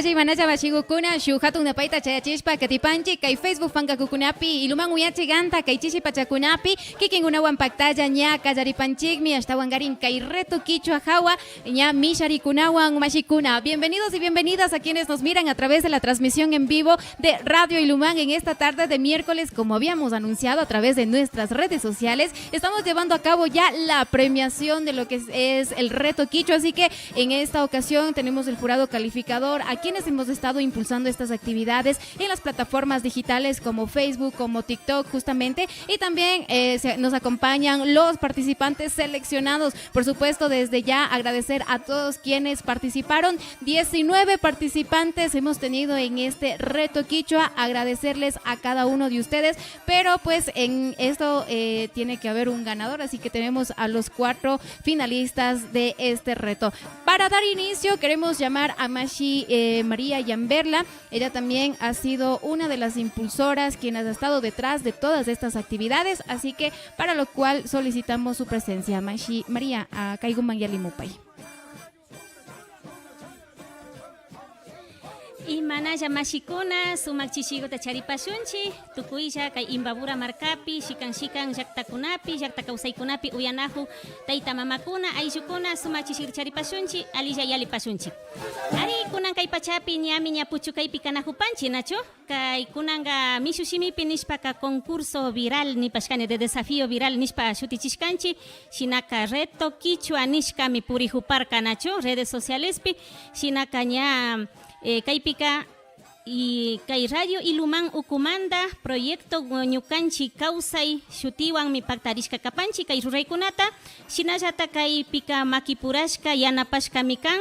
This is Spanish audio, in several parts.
Imanaya bashigukuna shuhatun napaita chayachishpa katipanchi kay Facebook pankakukunapi iluman uyachi ganta kay chishi pachakunapi kikingunawan paktalla ña kallaripanchikmi ashtawan garin kay reto quichua jawa ña misharikunawan mashikuna. Bienvenidos y bienvenidas a quienes nos miran a través de la transmisión en vivo de Radio Ilumán en esta tarde de miércoles, como habíamos anunciado a través de nuestras redes sociales. Estamos llevando a cabo ya la premiación de lo que es el reto quichua, así que en esta ocasión tenemos el jurado calificador a quienes hemos estado impulsando estas actividades en las plataformas digitales como Facebook, como TikTok justamente, y también nos acompañan los participantes seleccionados. Por supuesto, desde ya agradecer a todos quienes participaron. 19 participantes hemos tenido en este reto quichua, agradecerles a cada uno de ustedes, pero pues en esto tiene que haber un ganador, así que tenemos a los 4 finalistas de este reto. Para dar inicio queremos llamar a Mashi María Yamberla. Ella también ha sido una de las impulsoras quien ha estado detrás de todas estas actividades, así que para lo cual solicitamos su presencia. Mashi María, a Kaiguman Yalimupay. Imanaya mashikuna sumak chishiguta charipashunchi tukuylla kay Imbabura markapi shikan llaqtakunapi llaqta kawsaykunapi uyanahu tayta mamakuna ayllukuna sumak chishiguta charipashunchi alilla yalipashunchi. Ari kunan kay pachapi ñami ña puchukaypi kanajupanchi nacho kay kunanga mishushimipi nishpaka concurso viral nipashkani de desafío viral nishpa shutichishkanchi shinaka reto quichua nishkami purijuparka nacho redes socialespi shinaka ña kaypika y kay Radio Ilumán ukumanda proyecto ñukanchi kawsay shutiwan mi paktarishka kapanchi kay ruraykunata shinallata kaypika makipurashka yanapashkami kan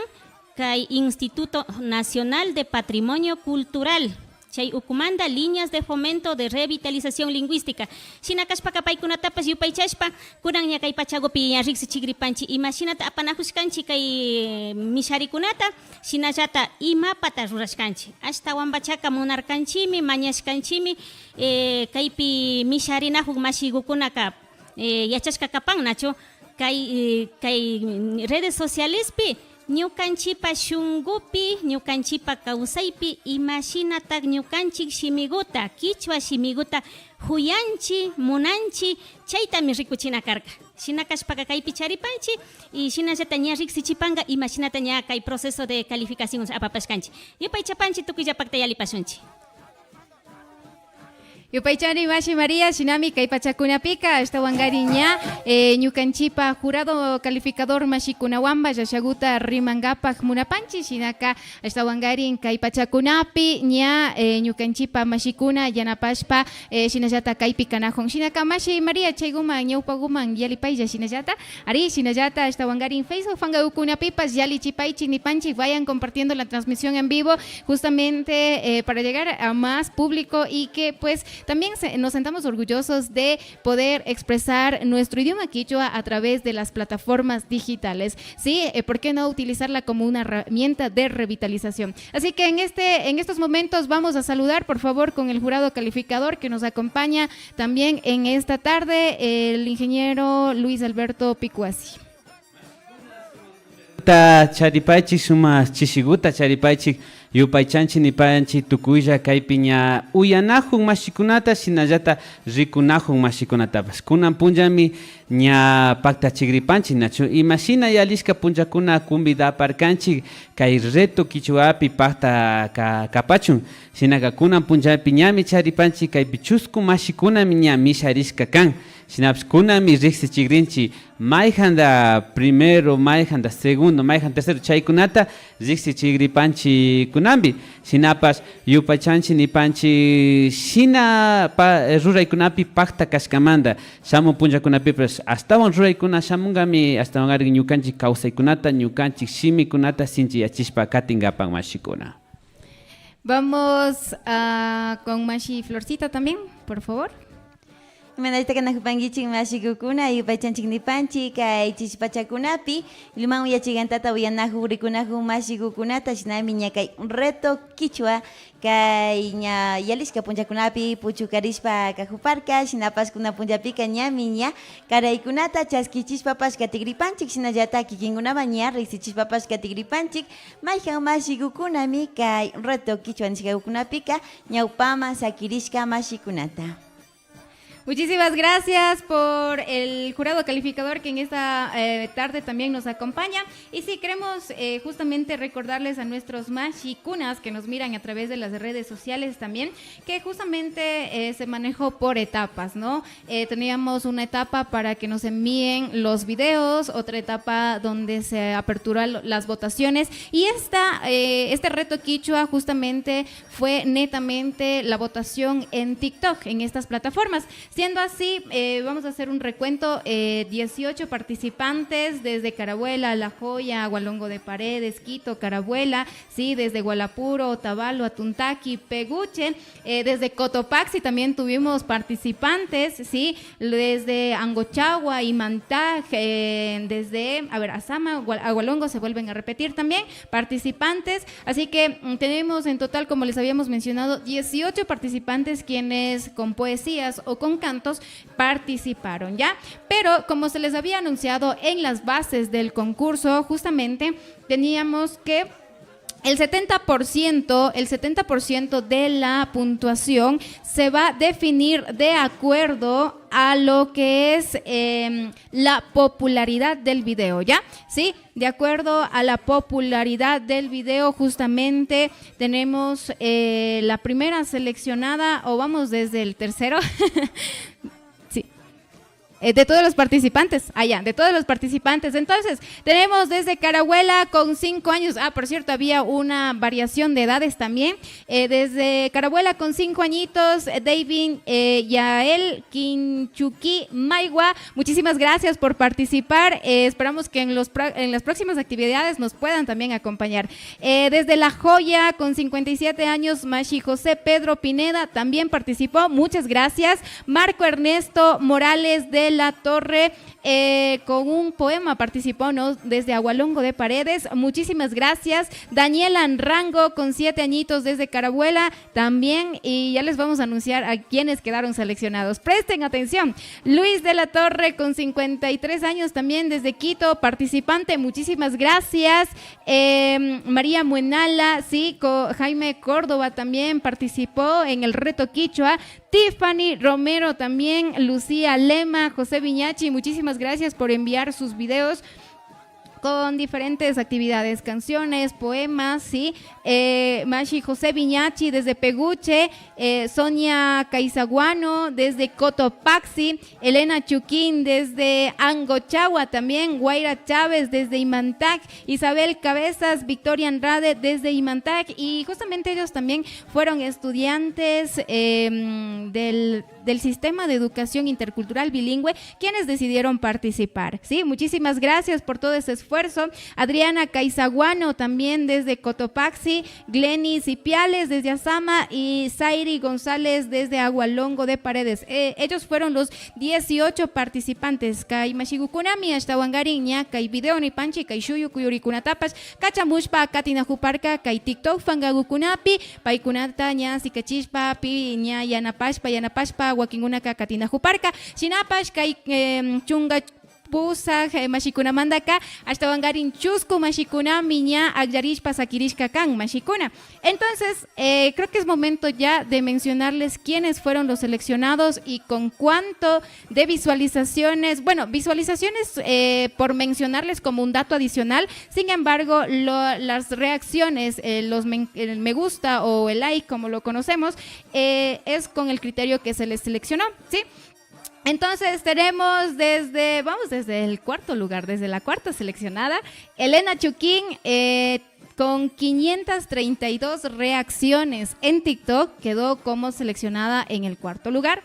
kay Instituto Nacional de Patrimonio Cultural chay ukumanda líneas de fomento de revitalización lingüística shinakashpaka paykunatapas yupaychashpa kunan ña kay pachagopi ña riqsichigripanchi imashinata apanajushkanchi kay misharikunata shinallata imapata rurashkanchi ashtawan bachaka munarkanchimi mañashkanchimi kaypi misharinajun mashigukunaka yachashka kapan nacho kay redes socialespi ñukanchipa shungupi ñukanchipa kawsaypi imashinata ñukanchik shimiguta quichua shimiguta huyanchi munanchi chaytami rikuchina karka shinakashpaka kaypi charipanchi y shinallata ña riqsichipanga imashinata ña kay proceso de calificación apapashkanchi yupay chapanchi tukuyllapakta yalipashunchi. Yupaychani Mashi María Shinami kay pachakunapika estawangarinña ñukanchipa jurado calificador Mashikunawanba yashaguta rimangapaj munapanchi shinaka estawangarin kay pachakunapi ña ñukanchipa mashikuna yanapashpa shinallata kaypi kanajon shinaka Mashi María chayguman ñawpaguman yalipaylla shinallata ari shinallata estawangarin Facebook fangaukunapipas yalichipaychi nipanchi vayan compartiendo la transmisión en vivo justamente para llegar a más público y que pues también nos sentamos orgullosos de poder expresar nuestro idioma quichua a través de las plataformas digitales. Sí, ¿por qué no utilizarla como una herramienta de revitalización? Así que en estos momentos vamos a saludar, por favor, con el jurado calificador que nos acompaña también en esta tarde, el ingeniero Luis Alberto Picuasi. pakta charipaychik sumas chishiguta charipaychik yupaychanchik nipanchik tukuylla kaypi ña uyanajun mashikunata shinallata rikunajun mashikunatapas kunan punllami ña pakta chigripanchik nachu imashina yalishka punllakuna convidaparkanchik kay reto kichuapi pakta kapachun shinaka kunan punllapi ñami charipanchik kaypi chusku mashikunami ña misharishka kan shinapish kunami riqsichikrinchik mayjanda primero mayjanda segundo mayjanda tercero chaykunata riqsichikripanchik kunambi shinapash yupaychanchik nipanchik shina ruraykunapi pakta kashkamanta shamun punllakunapipas astawan ruraykuna shamungami astawankarik ñukanchik kawsaykunata ñukanchik shimikunata sinchiyachishpa katinkapan mashikuna. Vamos con Mashi Florcita también, por favor. Manayta kanajupankichik mashikukuna yupaychanchik nipanchik kay chishpachakunapi luman uyachigantata uyanaju rikunaju mashikukunata shinami ña kay reto kichwa kay ña yalishka punllakunapi puchukarishpa kajuparka shinapas kuna punllapika ñami ña karaykunata chaskichishpapas katigripanchik shinallata kikinkunaman ña riqsichishpapas katigripanchik mayjan mashikukunami kay reto kichwa nishkakunapika ñawpama sakirishka mashikunata. Muchísimas gracias por el jurado calificador que en esta tarde también nos acompaña. Y sí, queremos justamente recordarles a nuestros mashikunas que nos miran a través de las redes sociales también, que justamente se manejó por etapas, ¿no? Teníamos una etapa para que nos envíen los videos, otra etapa donde se aperturó las votaciones y este reto quichua justamente fue netamente la votación en TikTok, en estas plataformas. Siendo así, vamos a hacer un recuento, 18 participantes desde Carabuela, La Joya, Agualongo de Paredes, Quito, Carabuela, sí, desde Gualapuro, Otavalo, Atuntaqui, Peguche, desde Cotopaxi también tuvimos participantes, sí, desde Angochagua, Imantag, desde, Azama, Agualongo se vuelven a repetir también, participantes, así que tenemos en total, como les habíamos mencionado, 18 participantes quienes con poesías o con cantos participaron, ¿ya? Pero como se les había anunciado en las bases del concurso, justamente teníamos que el 70% de la puntuación se va a definir de acuerdo a lo que es la popularidad del video, ¿ya? Sí, de acuerdo a la popularidad del video, justamente tenemos la primera seleccionada, o vamos desde el tercero. De todos los participantes, de todos los participantes. Entonces, tenemos desde Carabuela con 5 años, por cierto, había una variación de edades también, desde Carabuela con 5 añitos, David Yael Quinchuqui Maigua, muchísimas gracias por participar, esperamos que en las próximas actividades nos puedan también acompañar. Desde La Joya con 57 años, Mashi José Pedro Pineda también participó, muchas gracias. Marco Ernesto Morales de La Torre con un poema participó, ¿no? Desde Agualongo de Paredes, muchísimas gracias. Daniela Anrango con 7 añitos desde Carabuela también, y ya les vamos a anunciar a quienes quedaron seleccionados. Presten atención, Luis de la Torre con 53 años también desde Quito, participante, muchísimas gracias. María Muenala, sí, Jaime Córdoba también participó en el reto Quichua. Tiffany Romero también, Lucía Lema, José Viñachi, muchísimas gracias por enviar sus videos con diferentes actividades, canciones, poemas, sí. Mashi José Viñachi desde Peguche, Sonia Caizaguano desde Cotopaxi, Elena Chuquín desde Angochagua también, Guaira Chávez desde Imantag, Isabel Cabezas, Victoria Andrade desde Imantag, y justamente ellos también fueron estudiantes del sistema de educación intercultural bilingüe quienes decidieron participar, ¿sí? Muchísimas gracias por todo ese esfuerzo. Adriana Caizaguano también desde Cotopaxi, Glenny Cipiales desde Azama y Zairi González desde Agualongo de Paredes. Ellos fueron los 18 participantes. Kai Mashigukunami hasta Wangari ña kai video ni panchi kai shuyu kuyurikunatapas kachamushpa katinajuparka kai TikTok fangagukunapi paikunata ña sikachishpa pi ña yanapashpa wakingunaka katinajuparka shinapash kai chunga pusa mashikuna mandaka hasta wangarin chusco mashikuna miña agyarishpa sakirishka kan mashikuna. Entonces, creo que es momento ya de mencionarles quiénes fueron los seleccionados y con cuánto de visualizaciones. Bueno, visualizaciones por mencionarles como un dato adicional. Sin embargo, las reacciones, el me gusta o el like, como lo conocemos, es con el criterio que se les seleccionó, ¿sí? Entonces tenemos desde el cuarto lugar, desde la cuarta seleccionada, Elena Chuquín, con 532 reacciones en TikTok, quedó como seleccionada en el cuarto lugar.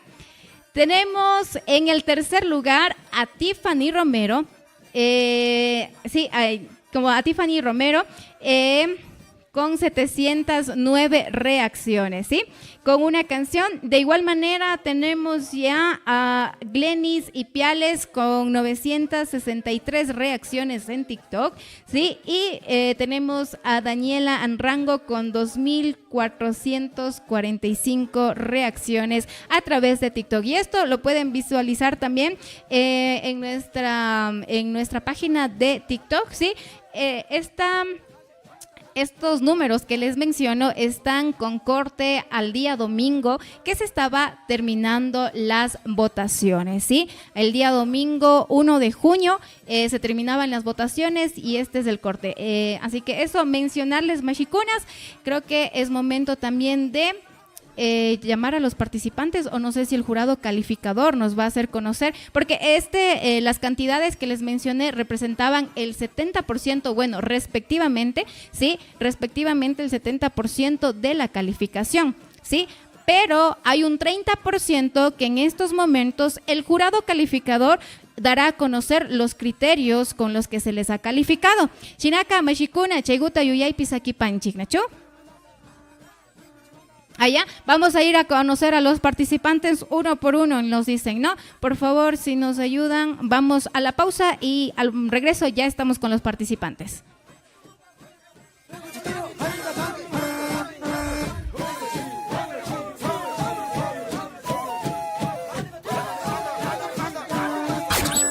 Tenemos en el tercer lugar a Tiffany Romero, con 709 reacciones, ¿sí? Con una canción. De igual manera tenemos ya a Glenis Ipiales con 963 reacciones en TikTok, ¿sí? Y tenemos a Daniela Anrango con 2,445 reacciones a través de TikTok. Y esto lo pueden visualizar también en nuestra página de TikTok, ¿sí? Estos números que les menciono están con corte al día domingo que se estaba terminando las votaciones, ¿sí? El día domingo 1 de junio se terminaban las votaciones y este es el corte. Así que eso, mencionarles, mashikunas, creo que es momento también de llamar a los participantes, o no sé si el jurado calificador nos va a hacer conocer, porque las cantidades que les mencioné representaban el 70%, bueno, respectivamente, ¿sí? Respectivamente el 70% de la calificación, ¿sí? Pero hay un 30% que en estos momentos el jurado calificador dará a conocer los criterios con los que se les ha calificado. Chinaka, mashikuna, chaiguta yuyay pisaki panchik, ¿nacho? Allá vamos a ir a conocer a los participantes uno por uno, nos dicen, ¿no? Por favor, si nos ayudan, vamos a la pausa y al regreso ya estamos con los participantes.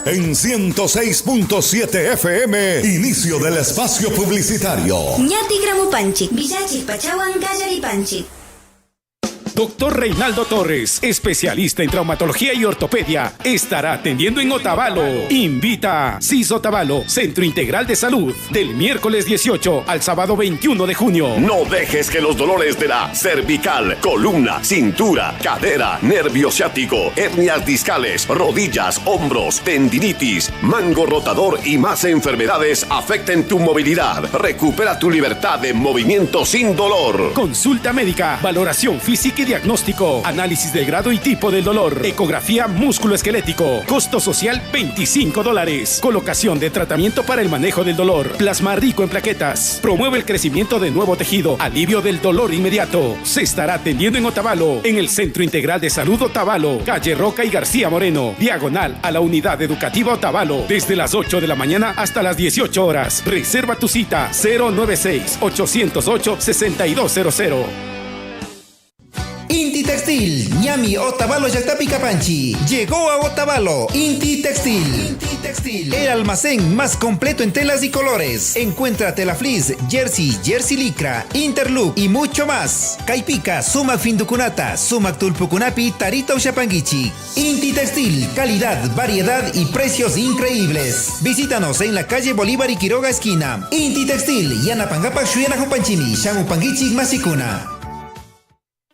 En 106.7 FM, inicio del espacio publicitario. Ñati Gramupanchik, Villachi Pachawan Gallaripanchik. Doctor Reinaldo Torres, especialista en traumatología y ortopedia, estará atendiendo en Otavalo. Invita a CIS Otavalo, Centro Integral de Salud, del miércoles 18 al sábado 21 de junio. No dejes que los dolores de la cervical, columna, cintura, cadera, nervio ciático, hernias discales, rodillas, hombros, tendinitis, mango rotador y más enfermedades afecten tu movilidad. Recupera tu libertad de movimiento sin dolor. Consulta médica, valoración física y diagnóstico, análisis del grado y tipo del dolor, ecografía musculoesquelético, costo social $25, colocación de tratamiento para el manejo del dolor, plasma rico en plaquetas, promueve el crecimiento de nuevo tejido, alivio del dolor inmediato. Se estará atendiendo en Otavalo, en el Centro Integral de Salud Otavalo, calle Roca y García Moreno, diagonal a la Unidad Educativa Otavalo, desde las 8 de la mañana hasta las 18 horas. Reserva tu cita 096-808-6200. Inti Textil, Ñami Otavalo Yactapi Capanchi. Llegó a Otavalo, Inti Textil. Inti Textil, el almacén más completo en telas y colores. Encuentra tela fleece, jersey, jersey licra, interlook y mucho más. Caipica, sumac finducunata, sumac tulpucunapi, tarita ushapanguichi. Inti Textil, calidad, variedad y precios increíbles. Visítanos en la calle Bolívar y Quiroga esquina. Inti Textil, Yanapangapak Shuyana Jupanchimi, Shamupanguichi Masicuna.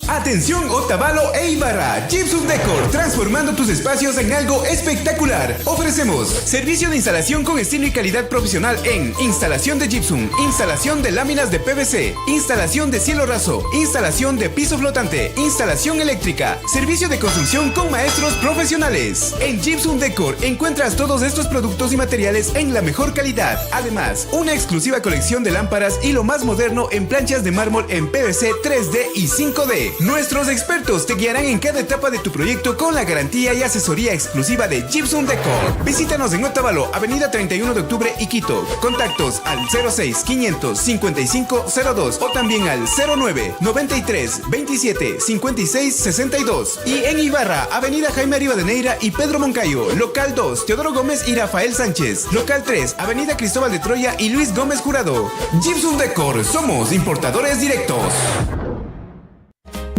Atención Otavalo e Ibarra, Gypsum Decor, transformando tus espacios en algo espectacular. Ofrecemos servicio de instalación con estilo y calidad profesional en instalación de gypsum, instalación de láminas de PVC, instalación de cielo raso, instalación de piso flotante, instalación eléctrica, servicio de construcción con maestros profesionales. En Gypsum Decor encuentras todos estos productos y materiales en la mejor calidad. Además, una exclusiva colección de lámparas y lo más moderno en planchas de mármol en PVC 3D y 5D. Nuestros expertos te guiarán en cada etapa de tu proyecto con la garantía y asesoría exclusiva de Gypsum Decor. Visítanos en Otavalo, Avenida 31 de Octubre y Quito. Contactos al 06 500 5502 o también al 09 93 27 56 62. Y en Ibarra, Avenida Jaime Rivadeneira y Pedro Moncayo. Local 2, Teodoro Gómez y Rafael Sánchez. Local 3, Avenida Cristóbal de Troya y Luis Gómez Jurado. Gypsum Decor, somos importadores directos.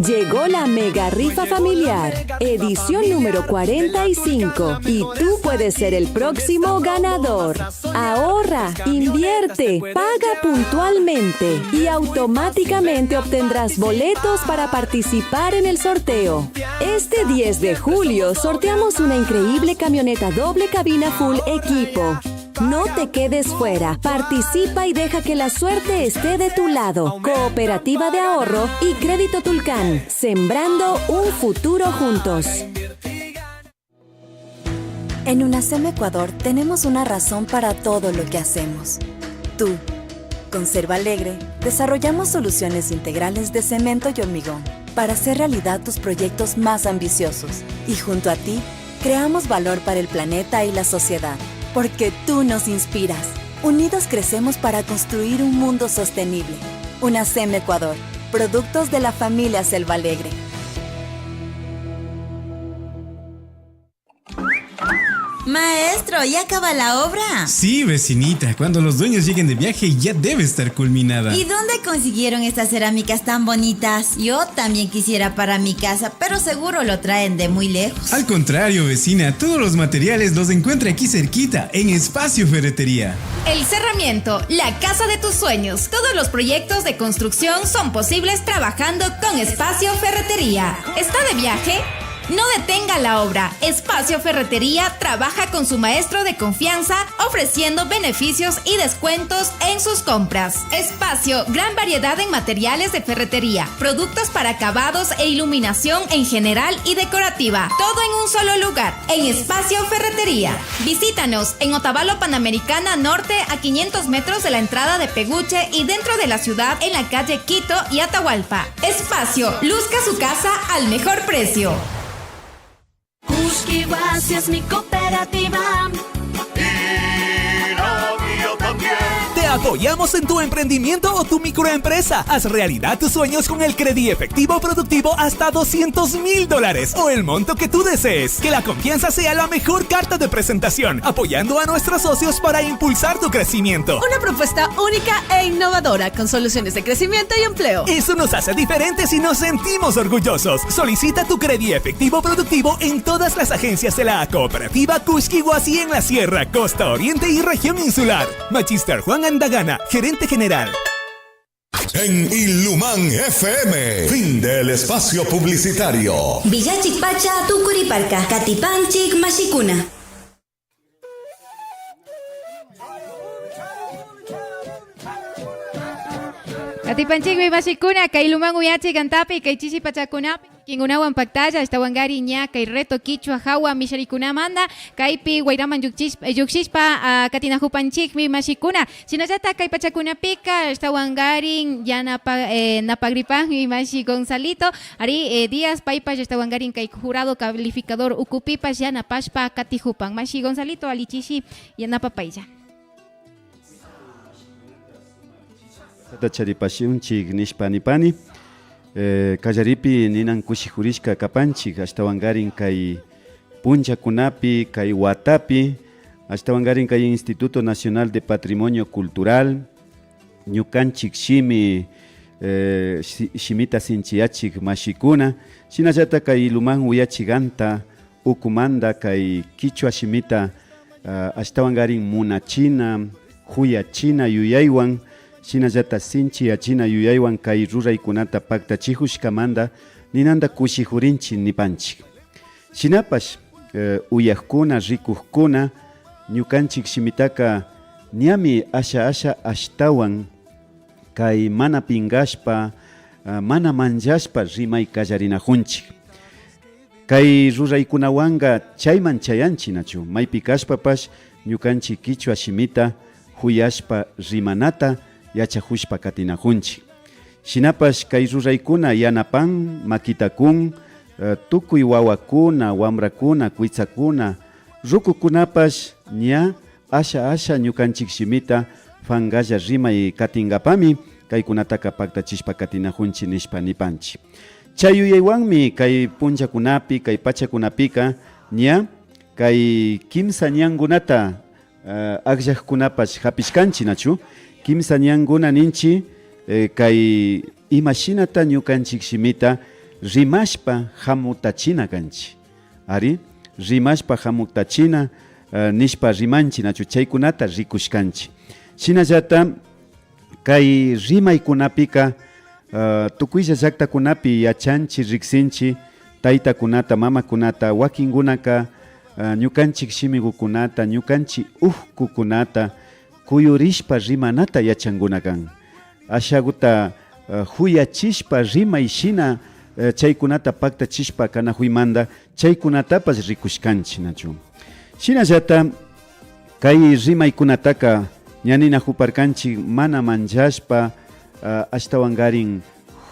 Llegó la mega rifa familiar, edición número 45, y tú puedes ser el próximo ganador. Ahorra, invierte, paga puntualmente y automáticamente obtendrás boletos para participar en el sorteo. Este 10 de julio sorteamos una increíble camioneta doble cabina full equipo. No te quedes fuera, participa y deja que la suerte esté de tu lado. Cooperativa de Ahorro y Crédito Tulcán, sembrando un futuro juntos. En UNACEM Ecuador tenemos una razón para todo lo que hacemos. Tú. Con Serva Alegre, desarrollamos soluciones integrales de cemento y hormigón para hacer realidad tus proyectos más ambiciosos. Y junto a ti, creamos valor para el planeta y la sociedad. Porque tú nos inspiras. Unidos crecemos para construir un mundo sostenible. UNACEM Ecuador. Productos de la familia Selva Alegre. Maestro, ¿ya acaba la obra? Sí, vecinita. Cuando los dueños lleguen de viaje ya debe estar culminada. ¿Y dónde consiguieron estas cerámicas tan bonitas? Yo también quisiera para mi casa, pero seguro lo traen de muy lejos. Al contrario, vecina. Todos los materiales los encuentra aquí cerquita, en Espacio Ferretería. El Cerramiento, la casa de tus sueños. Todos los proyectos de construcción son posibles trabajando con Espacio Ferretería. ¿Está de viaje? No detenga la obra. Espacio Ferretería trabaja con su maestro de confianza, ofreciendo beneficios y descuentos en sus compras. Espacio, gran variedad en materiales de ferretería, productos para acabados e iluminación en general y decorativa. Todo en un solo lugar, en Espacio Ferretería. Visítanos en Otavalo Panamericana Norte, a 500 metros de la entrada de Peguche, y dentro de la ciudad en la calle Quito y Atahualpa. Espacio, luzca su casa al mejor precio. Cusquiguasi es mi cooperativa. Y la mía también. Te apoyamos en tu emprendimiento o tu microempresa. Haz realidad tus sueños con el Credi Efectivo Productivo hasta $200,000 o el monto que tú desees. Que la confianza sea la mejor carta de presentación, apoyando a nuestros socios para impulsar tu crecimiento. Una propuesta única e innovadora con soluciones de crecimiento y empleo. Eso nos hace diferentes y nos sentimos orgullosos. Solicita tu Credi Efectivo Productivo en todas las agencias de la cooperativa Cusquiguasi en la Sierra, Costa Oriente y Región Insular. Magister Juan Andagana, gerente general. En Ilumán FM, fin del espacio publicitario. Villachik Pacha, Tucuriparca, Katipanchik, Mashikuna. Katipanchik, Mashikuna, Kailumán Uyachi, Cantapi, Kaichichi Pachakunapi. Kingunawan pantalla, Estahuangari ña, Reto Quichua, Jawa, Misharikuna Manda, Kaipi, Guairaman Yuxispa, Katinajupanchikmi, Mashikuna, Sinayata, Kaipachacunapika, Estahuangari, ya Napagripan, y Mashi Gonzalito, Ari Díaz, Paipas, Estahuangari, Kai jurado calificador, Ukupipas, ya Napashpa, Katijupan, Mashi Gonzalito, Alichishi, ya Napapaya. Charipashun, Chignishpanipani. Kallaripi ninan kushijurishka kapanchik ashtawangarin kay punchakunapi kay watapi ashtawangarin kay Instituto Nacional de Patrimonio Cultural ñukanchik shimi shimita sinchiachik mashikuna shinallata kay Ilumán uyachiganta ukumanda kay Quichua shimita ashtawangarin munachina huyachina yuyaywan Shinallata sinchi achina yuyaywan kay ruraykunata paktachihushkamanda ninanda kushihurinchi nipanchik. Shinapash uyaqkuna rikuqkuna ñukanchik shimitaka ñami asha ashtawan kay mana pingashpa mana manchashpa rimay kallarinajunchik. Kay ruraykunawanga chayman chayanchinachu maypi kashpapash ñukanchik Quichua shimita huyashpa rimanata yachahushpa katinajunchik. shinapash kay ruraykuna yanapan makitakun tukuy wawakuna wamrakuna kuitzakuna rukukunapash ña asha ñukanchik shimita fangalla rimay katingapami kaykunataka paktachishpa katinajunchi nishpa nipanchi. Chayuyaywanmi kay punchakunapi kay pachakunapika ña kay kimsa ñangunata aqllaqkunapash hapishkanchi nachu kimsa ñanguna ninchi kay imashinata ñukanchik shimita rimashpa hamutachina kanchi ari rimashpa hamutachina nishpa rimanchi nachu chaykunata rikushkanchi shinallata kay rimaykunapika tukuylla llaqtakunapi yachanchi riksinchi taytakunata mamakunata wakinkunaka ñukanchik shimigukunata ñukanchik uhkukunata kuyurishpa rimanata yachanguna kan ashaguta huyachishpa rimay shina chaykunata paktachishpa kanahuymanta chaykunatapas rikushkanchi nachu shinallata kay rimaykunataka ñanina huparkanchik mana manchashpa ashtawangarin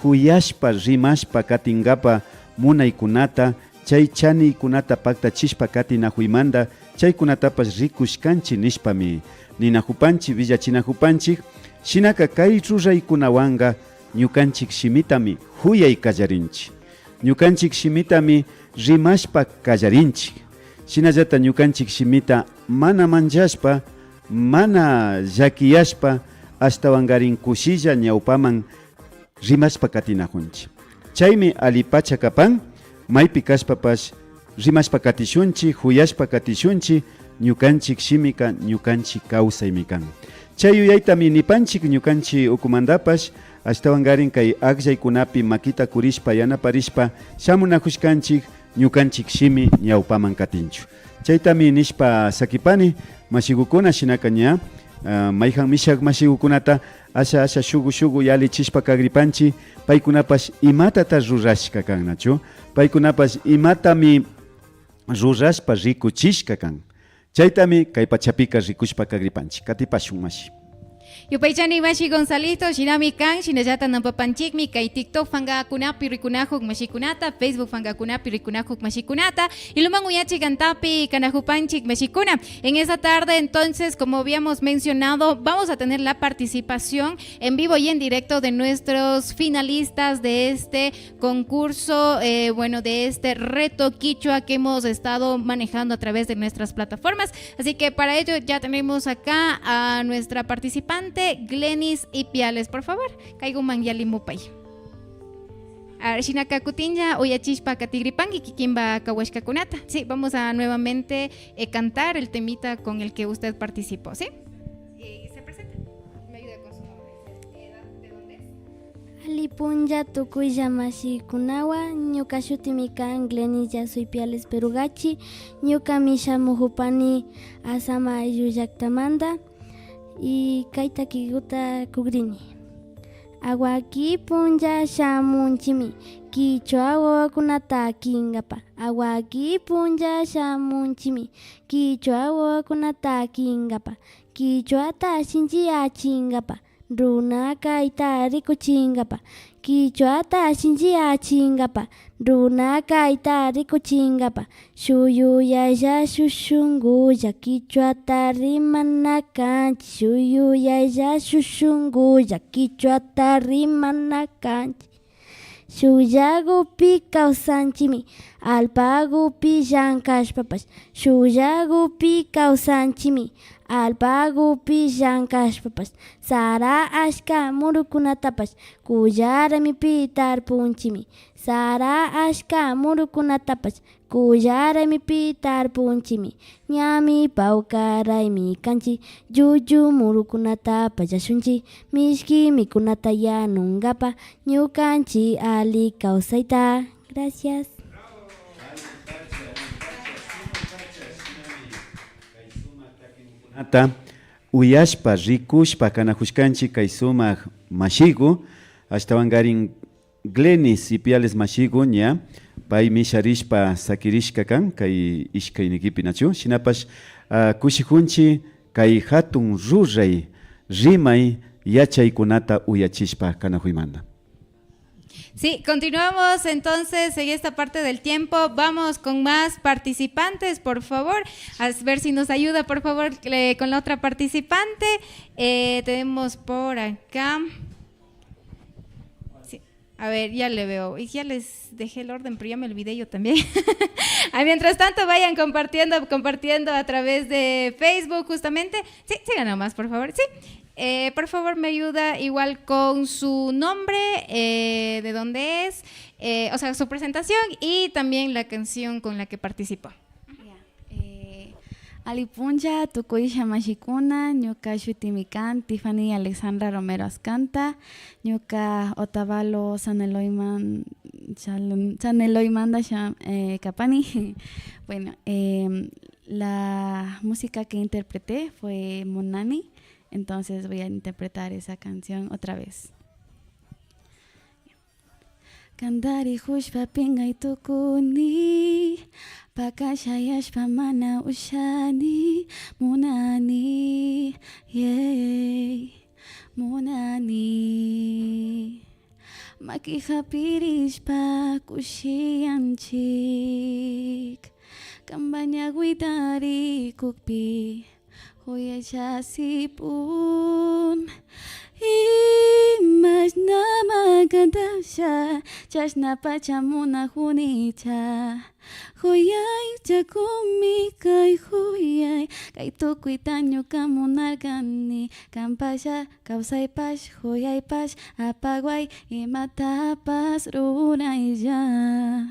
huyashpa rimashpa katingapa munaykunata chay chaniykunata paktachishpa katinahuymanta chaykunatapas rikushkanchi nishpami ninahupanchik villachinahupanchik shinaka kay ruraykunawanqa ñukanchik shimitami huyay kallarinchik ñukanchik shimitami rimashpa kallarinchik shinallata ñukanchik shimita mana manchashpa mana llakiyashpa ashtawangarin kushilla ñawpaman rimashpa katinajunchik chaymi alipacha kapan maypi kashpapash rimashpa katishunchik huyashpa katishunchik ñukanchik shimika ñukanchik kawsaymi kan chayuyaytami nipanchik ñukanchik ukumandapash ashtawangarin kay aqllaykunapi makita kurishpa yanaparishpa shamunajushkanchik ñukanchik shimi ñawpaman katinchu chaytami nishpa sakipani mashigukuna shinaka ña mayjan mishak mashigukunata asha shugu yalichishpa kagripanchi paykunapash imatata rurashka kan nachu paykunapash imatami rurashpa rikuchishka kan chaytami kay pachapika rikushpa kagripanchi katipashun mashi Yupaychani Mashi Gonzalito, Shinami Kan, Shinayata Nampapanchikmi, Kai TikTok Fanga Kunapi Rikunajuk Mashikunata, Facebook Fanga Kunapi Rikunajuk Mashikunata, y Luman Uyachi Gantapi Kanajupanchik Mashikuna. En esta tarde, entonces, como habíamos mencionado, vamos a tener la participación en vivo y en directo de nuestros finalistas de este concurso, de este reto quichua que hemos estado manejando a través de nuestras plataformas. Así que para ello ya tenemos acá a nuestra participante Glenis Ipiales, por favor. Kaiguman yalimupay. Arshinaka Kutinja, Oyachishpa Katigripangi, Kikimba Kawashka Kunata. Sí, vamos a nuevamente cantar el temita con el que usted participó, ¿sí? ¿Se presenta? Me ayuda con su nombre. ¿De dónde es? Alipunja Tukuya Mashi Kunawa, Ñuka Shutimikan, Glenis Yasuipiales Perugachi, Ñuka Misha Muhupani Asama Yuyaktamanda. Y kaita kiguta kugrini aguaki punja shamunchimi kichwa kunata kingapa aguaki punja shamunchimi kichwa kunata kingapa kichwa ta shinji achingapa runa kaita rico chingapa kichwa ta shinji achingapa runa kaita rico chingapa shuyu yaya shushungu ya kichwa ta rimanakanchi shuyu yaya shushungu ya kichwa ta rimanakanchi shuyagupi kausanchimi alpagupi llankashpapash shuyagupi kausanchimi alpagupi llankashpapash sara ashka murukunatapash kuyaramipi tarpunchimi sara ashka murukunatapash kuyaramipi tarpunchimi ñami pawkaraymi kanchi yuyu murukunata pallashunchi mishki mikunata yanungapa ñukanchi ali kawsayta. Gracias. Ata uyashpa rikushpa kanajushkanchi kay sumak mashigu ashtawangarin Glenis Ipiales mashigu ña pay misharishpa sakirishka kan kay ishkaynikipi nachu shinapash kushijunchi kay hatun ruray rimay yachaykunata uyachishpa kanajuymanta. Sí, continuamos entonces en esta parte del tiempo. Vamos con más participantes, por favor. A ver si nos ayuda, por favor, con la otra participante. Tenemos por acá. Sí, a ver, ya le veo. Y ya les dejé el orden, pero ya me olvidé yo también. Mientras tanto, vayan compartiendo a través de Facebook, justamente. Sí, sigan nomás, por favor. Sí. Por favor, me ayuda igual con su nombre, de dónde es, o sea, su presentación y también la canción con la que participó. Alipunja, Tukuisha Mashikuna, Ñuka Shutimikan, Tiffany Alexandra Romero Ascanta, Ñuka Otavalo Saneloimanda Kapani. Bueno, la música que interpreté fue Monani. Entonces voy a interpretar esa canción otra vez. Kandari hushpa pingay tukuni, pakashayashpa mana ushani, munani, yeah, munani. Makija pirishpa kushiyanchik, kambanya guitari kukpi. Hoy ya si pun imas nama kadasha chashna pachamuna junicha hoyay chakumi kai hoyay kai tukuitaño kamunargani kampasha kausay pash hoyay pash apaguay imatapas runayya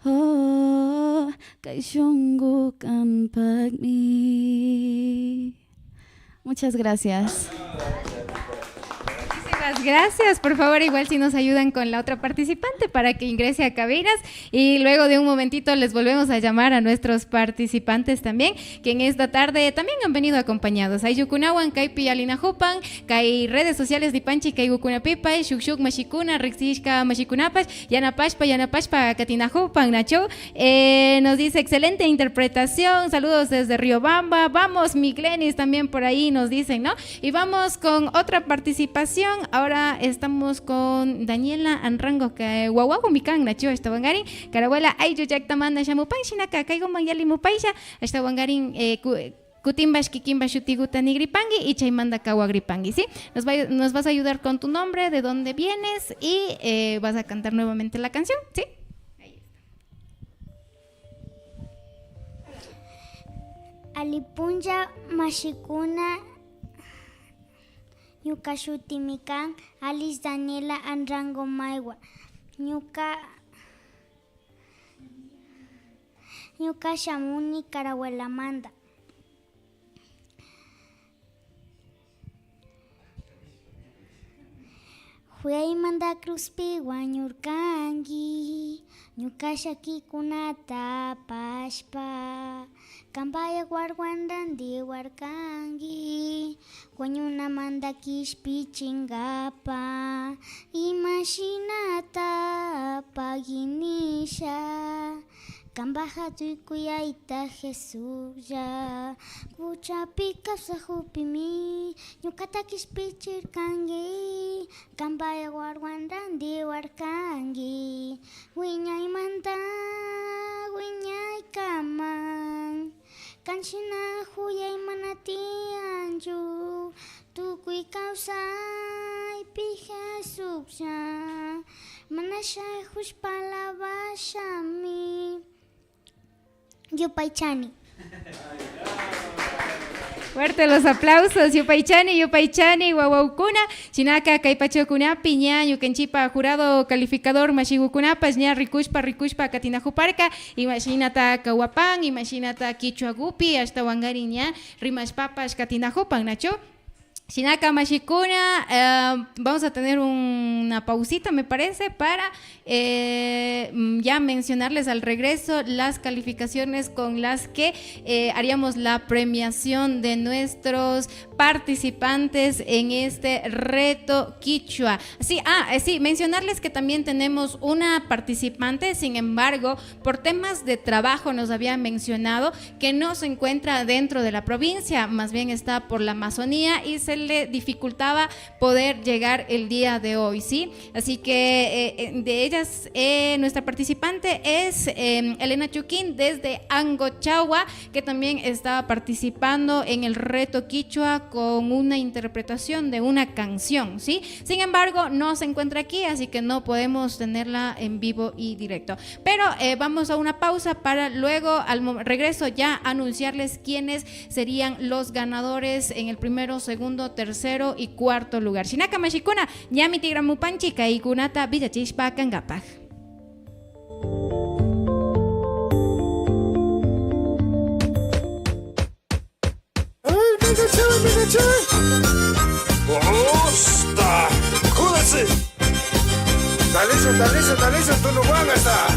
oh kai shungu kampagmi. Muchas gracias. Muchísimas gracias. Por favor, igual si nos ayudan con la otra participante para que ingrese a cabinas y luego de un momentito les volvemos a llamar a nuestros participantes también, que en esta tarde también han venido acompañados. Hay Yukunawan, Kai Piyalina Jupan, Kai redes sociales de Panchi, Kai Gukunapipa, Shukshuk Mashikuna, Rixishka Mashikunapas, Yanapashpa, Katina Jupan, Nacho. Nos dice excelente interpretación. Saludos desde Riobamba. Vamos, Miglenis también por ahí nos dicen, ¿no? Y vamos con otra participación. Ahora estamos con Daniela Anrango, que Guaguago Mikan, Nacho, Estabangarin, Carabuela, Ayu Yaktamanda, Shamupan, Shinaka, Kaigo Mangyali Mupaisha, Estabangarin, Kutimbash, Kikimba, Shutiguta, Nigripangi y Chaimanda Kawagripangi, ¿sí? Nos vas a ayudar con tu nombre, de dónde vienes y vas a cantar nuevamente la canción, ¿sí? Alipunja Mashikuna Ñuka Shutimikan Alice Daniela Anrango Maiwa Ñuka Shamuni Carahuelamanda. Huaymanda Cruzpi Guañurkangi Ñuka Shakikunata Pashpa Kampaya Guarguandandi Warkangi Guañuna Manda Kishpi Chingapa Imaginata Paginisha Kambaja tuikuyaita Jesús ya Kuchapika sahupimi Ñukata kispichirkangi Kambaya Guarguandandi Warkangi Wiñay manta Wiñay kaman Kanshina huyay manati anju Tukui kausay pi Jesús ya Manashay hushpalabashami Yupaychani. Fuerte los aplausos. Yupaychani, Guaguaukuna, Chinaka, Kaipachokuna, Piña, Yukenchipa, jurado calificador, Mashigukunapas, Ña, Rikushpa, Katinajuparca, Imaginata, Kahuapan, Imaginata, Quichuagupi, hasta Wangariña, Rimashpapas, Katinajupan, Nacho. Shinaka Mashikuna, vamos a tener una pausita, me parece, para ya mencionarles al regreso las calificaciones con las que haríamos la premiación de nuestros participantes en este reto Quichua. Sí, mencionarles que también tenemos una participante, sin embargo, por temas de trabajo nos había mencionado que no se encuentra dentro de la provincia, más bien está por la Amazonía y se se le dificultaba poder llegar el día de hoy, ¿sí? Así que de ellas, nuestra participante es Elena Chuquín desde Angochagua, que también estaba participando en el reto Quichua con una interpretación de una canción, ¿sí? Sin embargo, no se encuentra aquí, así que no podemos tenerla en vivo y directo. Pero vamos a una pausa para luego, al regreso, ya anunciarles quiénes serían los ganadores en el primero, segundo, tercero y cuarto lugar. Shinaka Mashikuna, Ñami Tigramupanchi, Kaikunata, Villachishpa, Kangapaj. ¡Osta! ¡Júdase! Dale eso, tú no van a estar.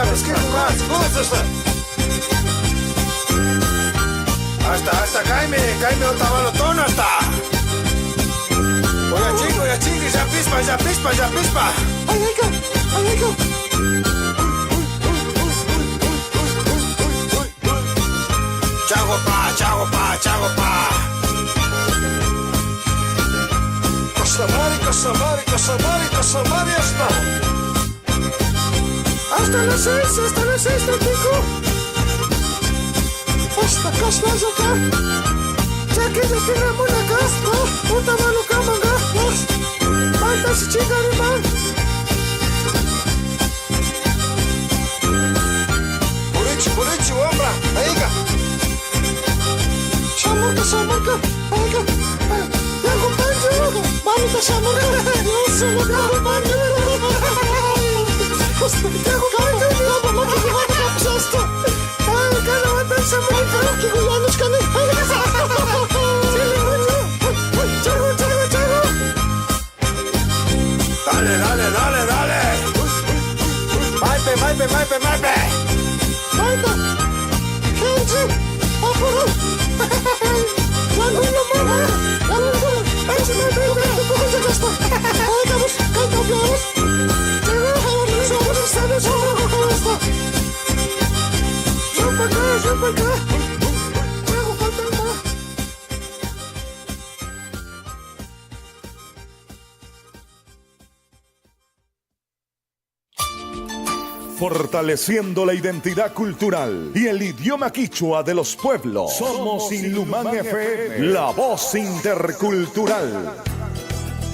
Pesquero más, júdase hasta Jaime Otavalo tono hasta. Oye chico, ya pispa. Ay, Chago pa. Casamari hasta. Hasta las 6, Tampico. Hasta casa acá. Ya que tenemos la casa, Otavalo camanga. Falta si chica hermano. Por hecho, hombra, aiga. Samarca, aiga. Ya acompaño, vamos a Samarca. No se me da acompaño. Ya acompaño, vamos a esto. Ay, cada vez pensamos que ya nos caen. Dale. Maipe. Kenji, apuro. Fortaleciendo la identidad cultural y el idioma quichua de los pueblos. Somos Ilumán FM, la voz intercultural.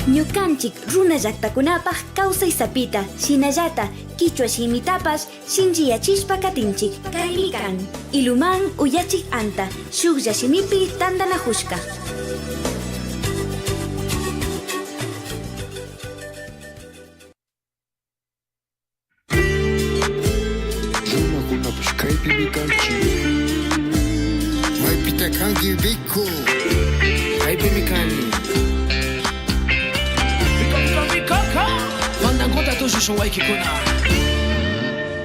Ñukanchik runa llaqtakunapaq kawsay sapita, shinallata, quichua shimitapas, shinchiyachispa katinchik. Kaymi kan, Ilumán uyachik anta, shuklla shimipi tandanajushka.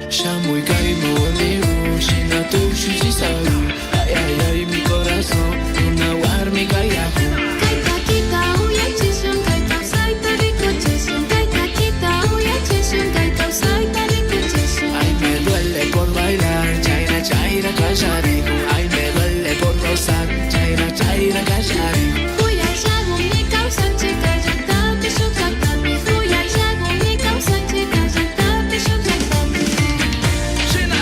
Shamu y caimo amigo, shina tu shushi sabu. Ay, mi corazón, una warmi kayahu. Kaita kita uya chishun, kaita saita rico chishun. Kaita kita uya chishun, kaita saita rico chishun. Ay, me duele por bailar, chaira callarico. Ay, me duele por gozar, chaira callarico. Uya shago mi causa chica, ya tapi shukatapi. Uya shago mi causa chica, ya tapi shukatapi. Shina.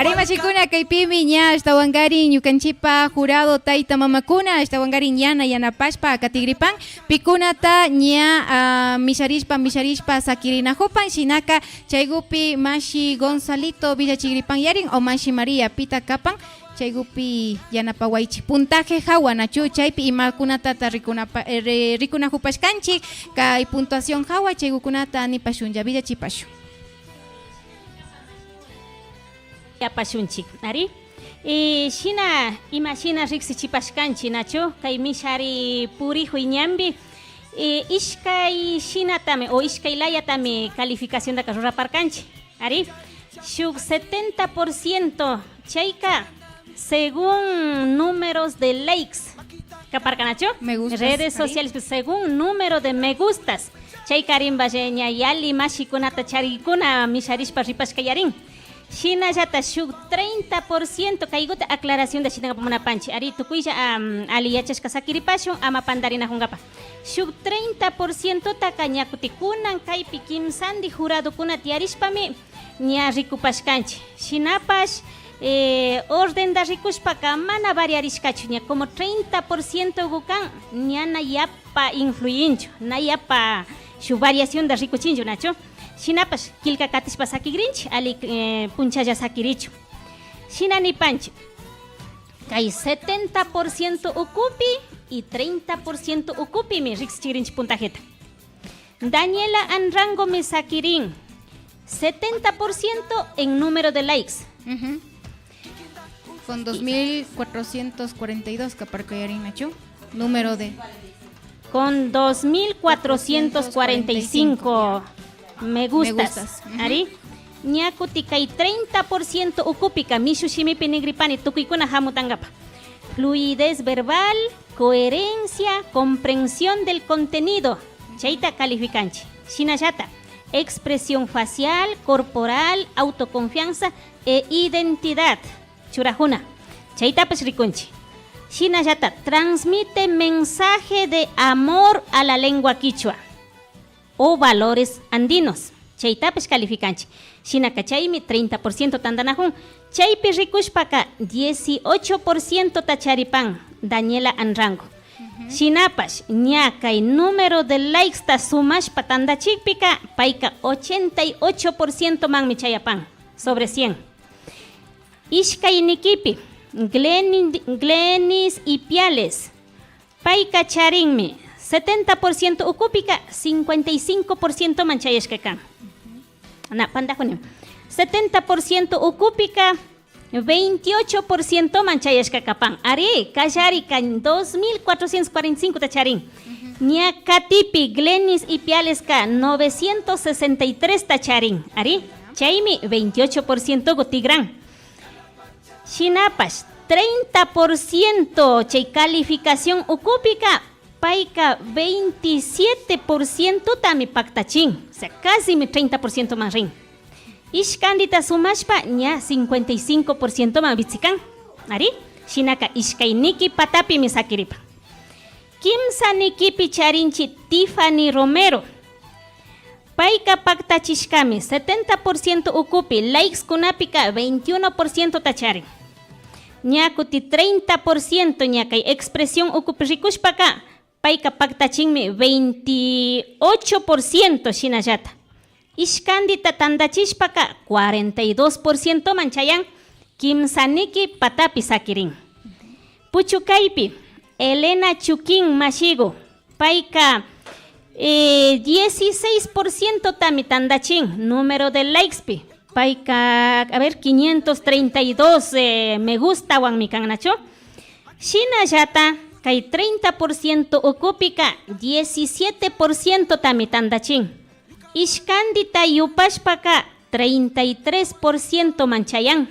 Arimashikuna kaypimi ña ashtawangarin ñukanchipa jurado tayta mamakuna ashtawangarin yana yanapashpa katigripan pikunata ña misharishpa sakirinajupan shinaka chaygupi Mashi Gonzalito Villachigripan yarin o Mashi María pita kapan chaygupi yanapawaychik puntaje hawa nachu chaypi imakunatata rikunajupashkanchik kay puntuación hawa chaygukunata nipashunlla villachipashun yapashunchik ari shina imashina riksichipashkanchi nachu kay mishari purihuy ñambi ishkay shinatami o ishkay layatami calificación da ruraparkanchi ari shuk 70% chayka según números de likes kaparkanacho me gustas, redes sociales pues, según número de me gustas chay karimba ña yali mashikunata charikuna misharishpa ripashka yarin shina yata shuk 30% kaygota aclaración de shina pamana panchi ari tukuya ali yachashka sakiripashun ama pandarina jungapa shuk 30% taka ñakutikunan kaypi kimsandi jurado kuna tiarishpami ña rikupashkanchi shinapash orden da rikushpaka mana variarishkachu ña como 30% gukan ñana yapa influyinchu na yapa shu variación da rikuchinchu nacho shinapash kilka katishpa sakigrinchi ali punchalla sakirichu shinani panchi kay 70% ukupi y 30% ukupi mi riksichigrinchi puntajeta Daniela Anrango me sakirin 70% en número de likes con 2.442 kaparkayarin nachu número de con 2.445 me gustas. Ari ñakuti kay 30% ukupika mishushimi pinigripani tukuykuna hamutangapa fluidez verbal, coherencia, comprensión del contenido chayta calificanchi shinallata expresión facial, corporal, autoconfianza e identidad churajuna chaytapash rikunchi shinallata transmite mensaje de amor a la lengua quichua o valores andinos chaytapash calificanchi shinaka chaymi 30% tandanajun chaypi rikushpaka 18% tacharipan Daniela Anrango shinapash ña kay número de likes ta sumashpa tandachikpika payka 88% manmi chayapan sobre 100 ishkay nikipi Glenis y Piales payka charinmi 70% ukupika 55% manchayashkakan na pandajuni 70% ukupika 28% manchayashkakapan ari kallari kan 2445 tacharin ña katipi Glenis y Piales ka 963 tacharin ari chaymi 28% gotigran shinapash 30% chay calificación ukupika payka 27% tami paktachin o sea casi mi 30% más rin ishkandita sumashpa ña 55% más bitsikan ari shinaka ishkayniki patapi mi sakiripa kimsa nikipi charinchi Tiffany Romero payka paktachishkami 70% ukupi likes kunapika 21% tacharin ñakuti 30% ñakay expresión ukupi rikushpaka payka paktachinmi 28% shinallata ishkandita tandachishpaka 42% manchayan kimsaniki patapi sakirin puchukaypi Elena Chuquín Mashigo payka 16% tami tandachin número de likes pi payka a ver 532 me gusta wan mi kannacho shinallata kay 30% ukupika 17% tami tandachin ishkandita yupashpaka 33% manchayan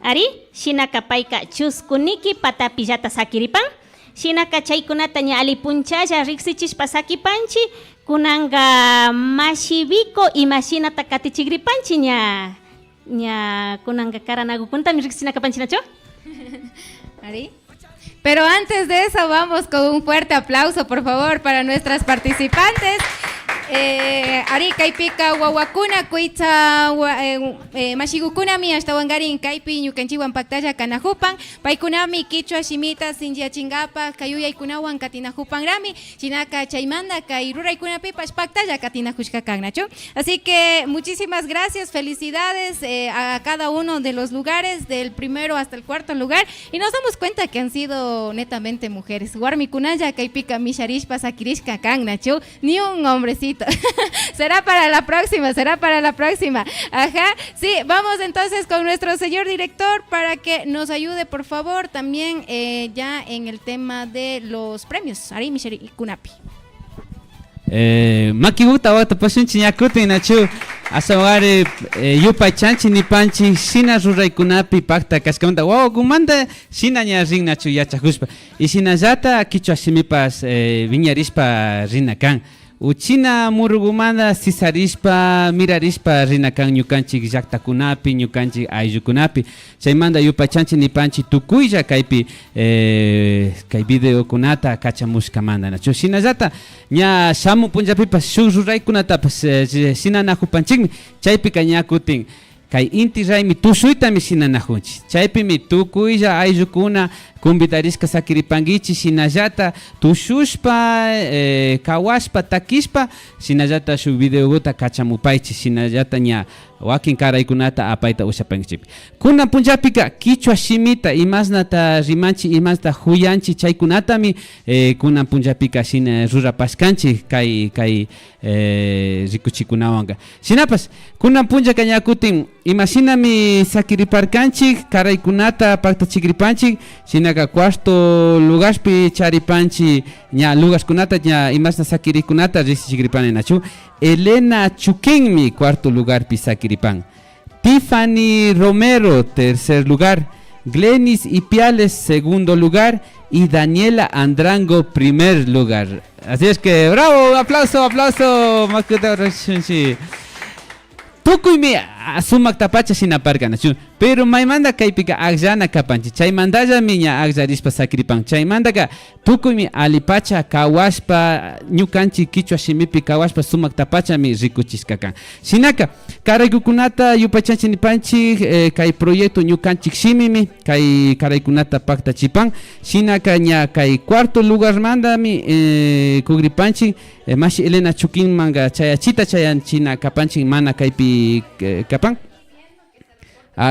ari shinaka payka chuskuniki patapillata sakiripan shinaka chaykunata ña alipunchalla riksichishpa sakipanchi kunanga mashibiko imashinata katichigripanchi ña kunanga karanagukuntami riksichinakapanchi nacho ari pero antes de eso vamos con un fuerte aplauso por favor para nuestras participantes Ari kaypika wawakuna kuita mashigukunami hasta wangarin kaypi ñukanchiwan paktalla kanajupan paykunami kichwa shimita sinchiachingapak kayuyaykunawan katinajupanrami chinaka chaymanta kay ruraykunapipash paktalla katinajushkakannachu. Así que muchísimas gracias, felicidades a cada uno de los lugares del primero hasta el cuarto lugar y nos damos cuenta que han sido netamente mujeres. Warmikunaya kaypika misharishpa sakirishka kannachu, ni un hombrecito. Será para la próxima. Ajá, sí, vamos entonces con nuestro señor director para que nos ayude, por favor, también ya en el tema de los premios. Ari Mishari Kunapi. Makiguta wata pasunchi nyakuti nachu asawari yupa chanchi ni panchi sina ruraykunapi pakta kaskamanta wow gumanda sina nya ring nachu yachajuspa y sina zata kichwa simipas viñarispa rinakan uchina murugumanda sisarishpa mirarishpa rinakan ñukanchik llaqtakunapi ñukanchik ayllukunapi chaymanta yupachanchik nipanchik tukuylla kaypi kay videokunata kachamushkamanta nachu shinallata ña shamun punllapipas shuk ruraykunatapas sinanajupanchikmi chaypika ña kutin kay inti raymi tushuytami sinanajunchik chaypimi tukuylla ayllukuna convidarishka sakiripankichik shinallata tushushpa kawashpa takishpa shinallata shuk videota kachamupaychik shinallata ña wakin karaykunata apayta ushapankichik kunan punllapika kichwa shimita imasnata rimanchik imasnata huyanchik chaykunatami kunan punllapika shina rurapashkanchik kay rikuchikunawanka shinapas kunan punllaka ña kutin imashinami sakiriparkanchik karaykunata paktachikripanchik shinaka cuarto lugarpi charipanchik ña lugarskunata ña imasna sakirikunata risichikripanay nachu Elena Chuquinmi cuarto lugarpi sakiripan Tiffany Romero tercer lugar Glenis Ipiales segundo lugar y Daniela Andrango primer lugar. Así es que bravo, aplauso más que tukuymi sumak tapacha sinaparka nachu pero maymanta kaypika akllana kapanchi chaymantallami ña akllarispa sakiripan chaymantaka tukuymi alipacha kawashpa ñukanchik kichwa shimipi kawashpa sumak tapachami rikuchishkakan shinaka karaykukunata yupachanchik nipanchik kay proyecto ñukanchik shimimi kay karaykunata paktachipan shinaka ña kay cuarto lugar mandami kugripanchik mashi Elena Chuquinmanga chayachita chayanchina kapanchik mana kaypi kapan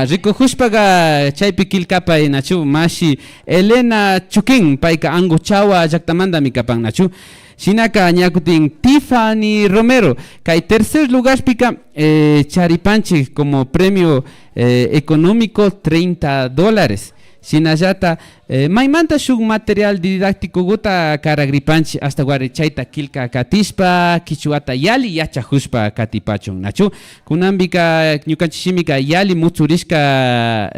rikuhushpaga chaypi kilkapay nachu mashi Elena Chuquin payka Angochawa llaqtamantami kapan nachu shinaka ñakutin Tiffany Romero kay tercer lugarpika charipanchik como premio económico $30 Sinallata maymanta shuk material didáctico guta karagripanchi hasta guare chayta kilka katishpa kichuata yali yachajushpa katipachun nachu kunambika ñukanchishimika yali muchurishka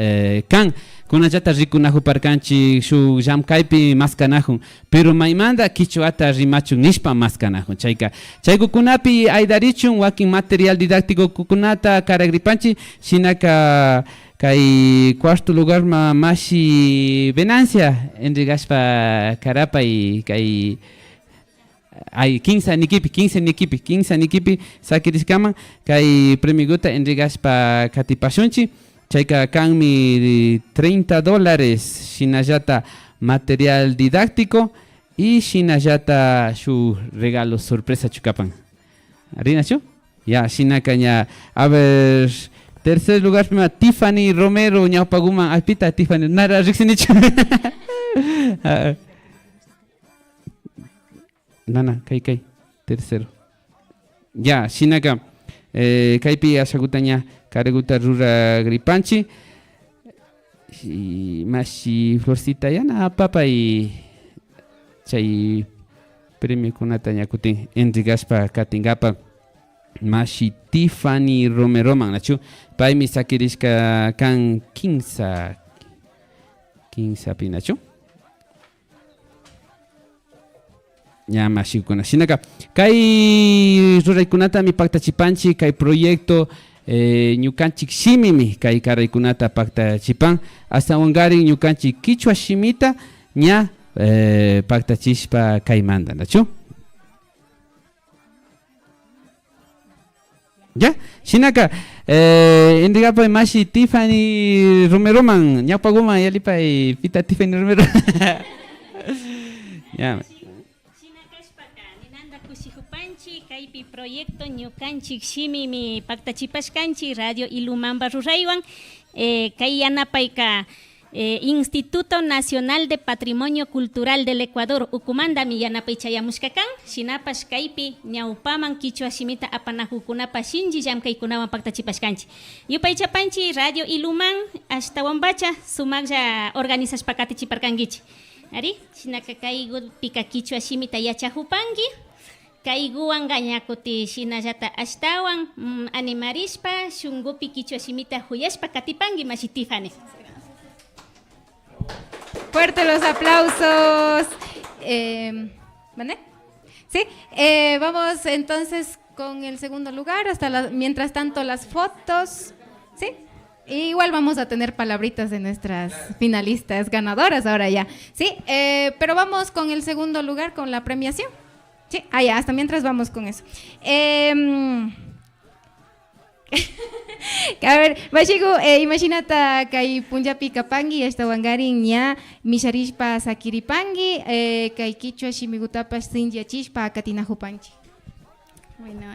kan kunallata rikunajuparkanchik shuk llamkaypi maskanajun pero maymanta kichuata rimachun nishpa maskanajun chaykukunapi aydarichun wakin material didáctico kukunata karagripanchi shinaka kay cuarto lugar mashi Venancia enrigaspa karapa y kay ay 15 nikipi sakiriskaman kay premiguta enrigaspa katipashunchi chayka kanmi $30 shinallata material didáctico y shinallata su regalo sorpresa chukapan arinachu ya shinaka ña a ver tercer lugar prima Tiffany Romero ñawpaguma alpita Tiffany nara riksinichu nana kay tercero ya shinaka kaypi ashaguta ña kareguta rura gripanchi y mashi florcita yana papa y chay premio kunata ñakutin enrigaspa katingapa mashi Tiffany Romero nachu paymi sakirishka kan 15 pinachu ya mashi kuna shinaka kay ruraykunata mi paktachipanchi kay proyecto ñukanchik shimimi kay karaykunata paktachipan hasta wangarin ñukanchik kichwa shimita ña paktachishpa kaymanta nachu Ya, Shinaka, indigapa mashi Tiffany Romeroman, ñapaguma yalipa pita Tiffany Romero. Ya. Kaypi proyecto ñukanchik shimi mi paktachipashkanchik radio Ilumamba ruraywan kay yanapayka Instituto Nacional de Patrimonio Cultural del Ecuador ukumanda mi yanapay chayamushkakan shinapash kaypi ñawpaman kichwa shimita apanajukunapa shinji llamkaykunawan paktachipashkanchik yupay chapanchi radio Iluman ashtawanbacha sumaqlla organizashpa katichiparkankichik ari shinaka kaygupika kichwa shimita yachahupanki kaiguan gañakuti shinallata ashtawan animarishpa shungupi kichwa shimita huyashpa katipangi mashi Tiffany. Fuerte los aplausos. ¿Vale? Sí, vamos entonces con el segundo lugar, mientras tanto las fotos, ¿sí? Igual vamos a tener palabritas de nuestras finalistas ganadoras ahora ya, ¿sí? Pero vamos con el segundo lugar, con la premiación. Sí, ya, hasta mientras vamos con eso. A ver, Bashigu, imagínate que Punjabi Kapangi, esta wangarin ya, Misharishpa Sakiripangi, que Kichwa Shimigutapa Sinja Chishpa Katinajupanchi. Bueno,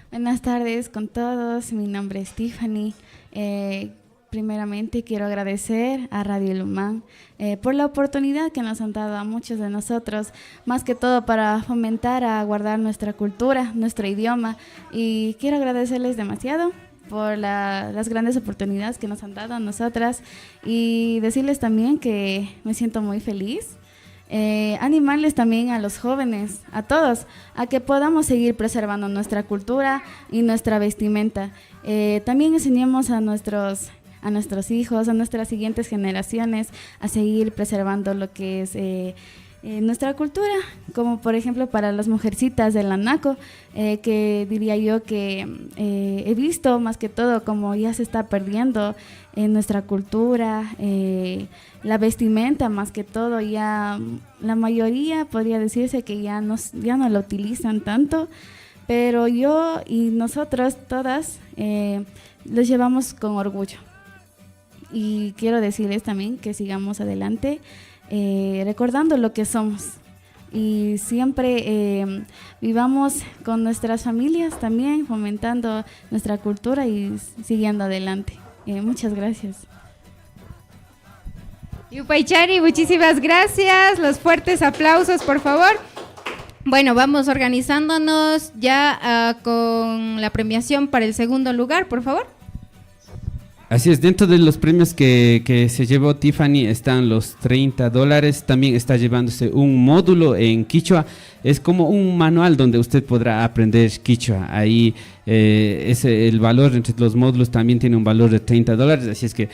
buenas tardes con todos, mi nombre es Tiffany. Primeramente quiero agradecer a Radio Ilumán por la oportunidad que nos han dado a muchos de nosotros, más que todo para fomentar a guardar nuestra cultura, nuestro idioma, y quiero agradecerles demasiado por las grandes oportunidades que nos han dado a nosotras y decirles también que me siento muy feliz. Animarles también a los jóvenes, a todos, a que podamos seguir preservando nuestra cultura y nuestra vestimenta. También enseñemos a nuestros hijos, a nuestras siguientes generaciones a seguir preservando lo que es nuestra cultura, como por ejemplo para las mujercitas del Anaco, que diría yo que he visto más que todo como ya se está perdiendo nuestra cultura, la vestimenta más que todo, ya la mayoría podría decirse que ya no la utilizan tanto, pero yo y nosotros todas los llevamos con orgullo. Y quiero decirles también que sigamos adelante recordando lo que somos y siempre vivamos con nuestras familias también, fomentando nuestra cultura y siguiendo adelante. Muchas gracias. Yupaychari, muchísimas gracias. Los fuertes aplausos, por favor. Bueno, vamos organizándonos ya con la premiación para el segundo lugar, por favor. Así es, dentro de los premios que se llevó Tiffany están los $30, también está llevándose un módulo en Quichua, es como un manual donde usted podrá aprender Quichua, ahí el valor entre los módulos también tiene un valor de $30, así es que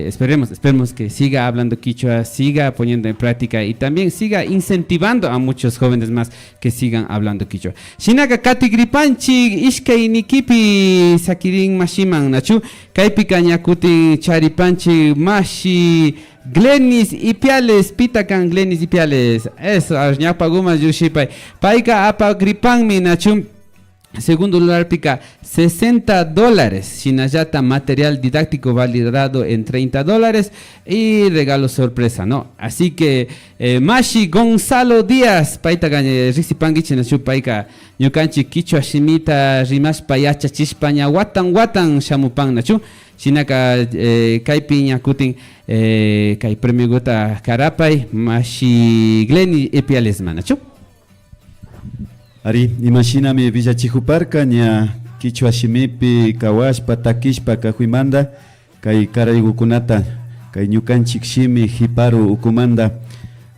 esperemos que siga hablando Quichua, siga poniendo en práctica y también siga incentivando a muchos jóvenes más que sigan hablando Quichua. Shinaga kati gripanchi ishkay nikipi sakirin mashiman nachu kaypi kañakutin charipanchi mashi Glenis Ipiales, pitakan Glenis Ipiales, eso, ñapaguma yushipay paika apa gripanmi nachum. Segundo lugar pica $60, Shinayata material didáctico validado en $30 y regalo sorpresa, ¿no? Así que Mashi Gonzalo Díaz, paita gañe risipangi chinachu paika ñukanchi Quichua shimita rimash payacha chispaña watan shamupan nachu Shinaka kaypi ñakutin kay premio gota karapay Mashi Gleni Epiales manachu. Ari, imagíname villachihuparka ña Quichua shimipi kawashpa takishpa kahuimanda kay karaygukunata kay ñukanchik shimi hiparu ukumanda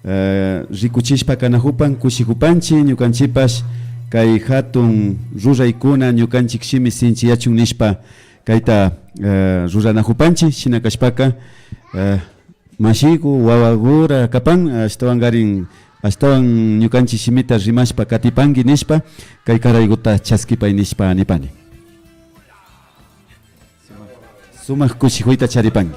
rikuchishpa kanahupan kushihupanchi ñukanchipash kay hatun ruraykuna ñukanchik shimi sinchiyachun nishpa kayta ruranahupanchi shinakashpaka mashiku wawagura kapan astawan ñukanchik shimita rimashpa katipangi nishpa kay karayguta chaskipay nishpa nipani sumaq kushikuyta charipangi.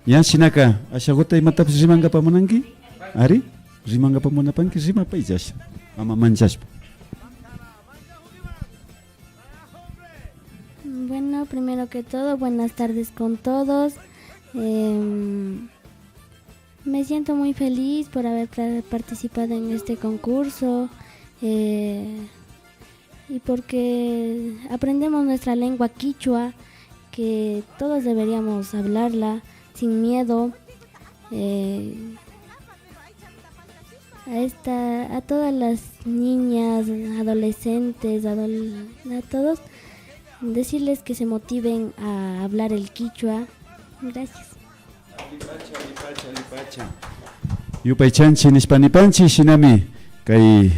Ya shinaka ashaguta imatapas rimanka pamananki Ari, rimanga pa munapanki, rima pa ijash. Mama manchashpa. Bueno, primero que todo, buenas tardes con todos. Me siento muy feliz por haber participado en este concurso y porque aprendemos nuestra lengua quichua, que todos deberíamos hablarla sin miedo. A todas las niñas, adolescentes, a todos, decirles que se motiven a hablar el quichua. Gracias. Yupaychanchi nispanipanchi shinami kay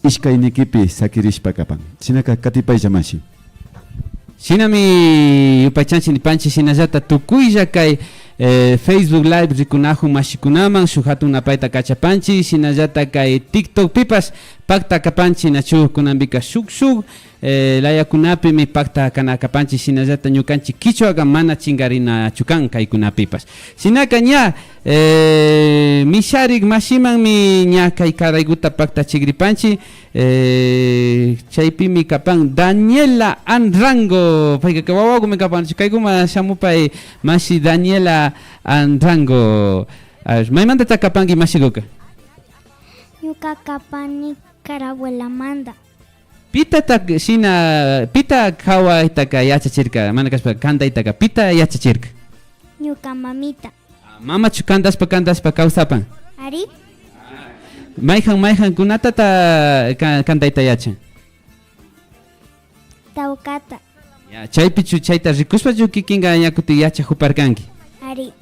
iskay nikipi sakirishpa kapan. Sinaka katipay llamashi. Shinami yupaychanchi nipanchi sinallata tukuylla kay Facebook Live rikunahun mashikunaman shuhatun napayta kachapanchi sinallata kay TikTok pipas pakta kapanchi nachu kunambika shuk layakunapi mi pakta kana kapanchi sinallata ñukanchi kichwaga mana chingarina chukan kaykunapipas sinaka ña misharik mashiman mi ña kay karayguta pakta chigripanchi chaypimi kapan Daniela Andrango payka wawaku mi kapan kaykuma shamupay mashi Daniela Andrango maymanta kapanki mashikuka Ñuka kapani Carabuela manda. Pita kawaytaka yachachirka mana kashpa kantaytaka pita yachachirka Ñuka mamita. Mama kandaspa kawsapan Ari mayjan kunatata kantayta yachan Taukata. Chaypichu chayta rikuspa kikinga ñakuti yachajuparkanki Ari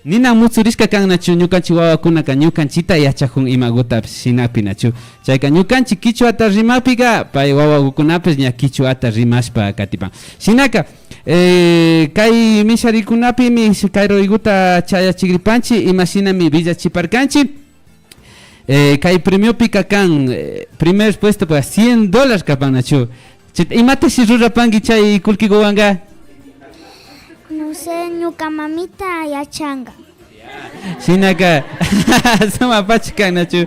Nina mutsurishka kan nachu ñukanchik wawakunaka ñukanchita yachajun imagutapish shinapi nachu chayka ñukanchik kichwata rimapika pay wawakunapish ña kichwata rimashpa katipan shinaka kay misharikunapi kay royguta chayachigripanchi imashinami villachiparkanchi kay premiopika kan primer puesto para $100 kapan nachu imatashi rurapanki chay kullkikuwanka No sé, ñuka mamita yachanga. Sinaka sama pachikan nachu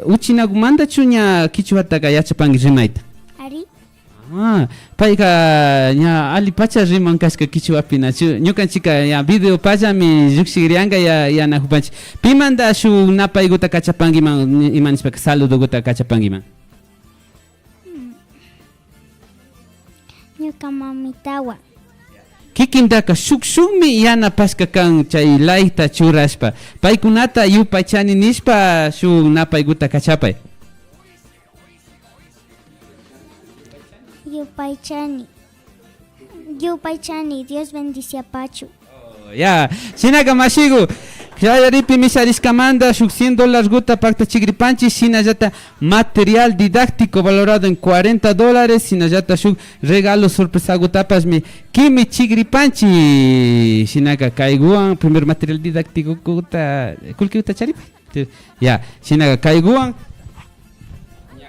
uchinakumanta chuña kichwataka yachapanki rimayta Ari payka ña ali pacha riman kashka kichwapi nachu ñukanchika ya video pachami llukshigriyanga yanajupanchik pimanta shuk napaykuta kachapankiman imanishpaka saludokuta kachapankiman ñuka mamitawa kikintaka shukmi yanapashka kan chay layta churashpa paykunata yupaychani nishpa shuk napaykuta kachapay Yupaychani Dios bendice a Pachu ya shinaka mashigu Chayaripi misarishkamanda shuk $100 guta pakta chigripanchi sinallata material didáctico valorado en $40 sinallata shuk regalo sorpresa gutapasmi kimi chigripanchi sinaka kaiguan primer material didáctico guta kulki guta charipa ya sinaka kaiguan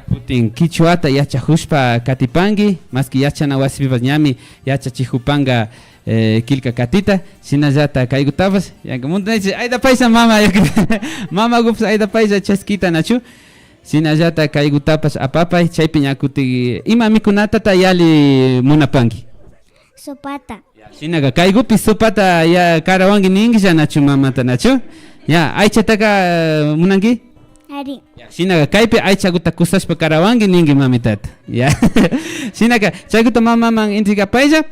kutin kichuata yachajushpa katipangi maski yachana wasipipas ñami yachachijupanga kilka katita sinallata kaygutapas yanka muntanechi ayda paisa mama mama gups ayda paisa chaskita nachu sinallata kaygutapas apapay chaypi ñakuti ima mikunatata yali munapanki sopata sinaka kaygupi sopata ya karawangi ningisha nachu mamata nachu ya aychataka munanki Ari sinaka kaypi aychakuta kusashpa karawangi ningi mamitata ya sinaka chaykuta mamaman intriga paisa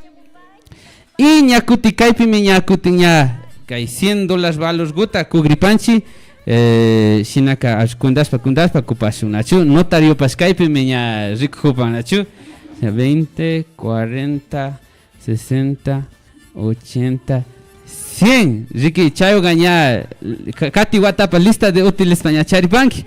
y ñakuti kaypimi ñakuti ña kay $100 valos guta kugripanchi sinaka kundaspa kupashun nachu notario pas kaypimi ña rikujupan nachu 20 40 60 80 100 riki chayoga ña kati watapa lista de útiles pa ña charipanki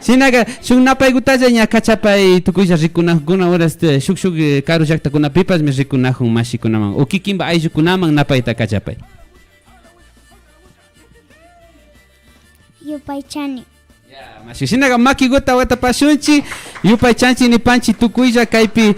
sinaka shuk napaykutalla ña kachapay tukuylla rikunakuna horas shuk karu llaqtakunapipas mi rikunajun mashikunaman o kikinpa ayllukunaman napayta kachapay Yupaychani Sinaga makiguta wata pasunchi yupay chanchi ni panchi tukuylla kaypi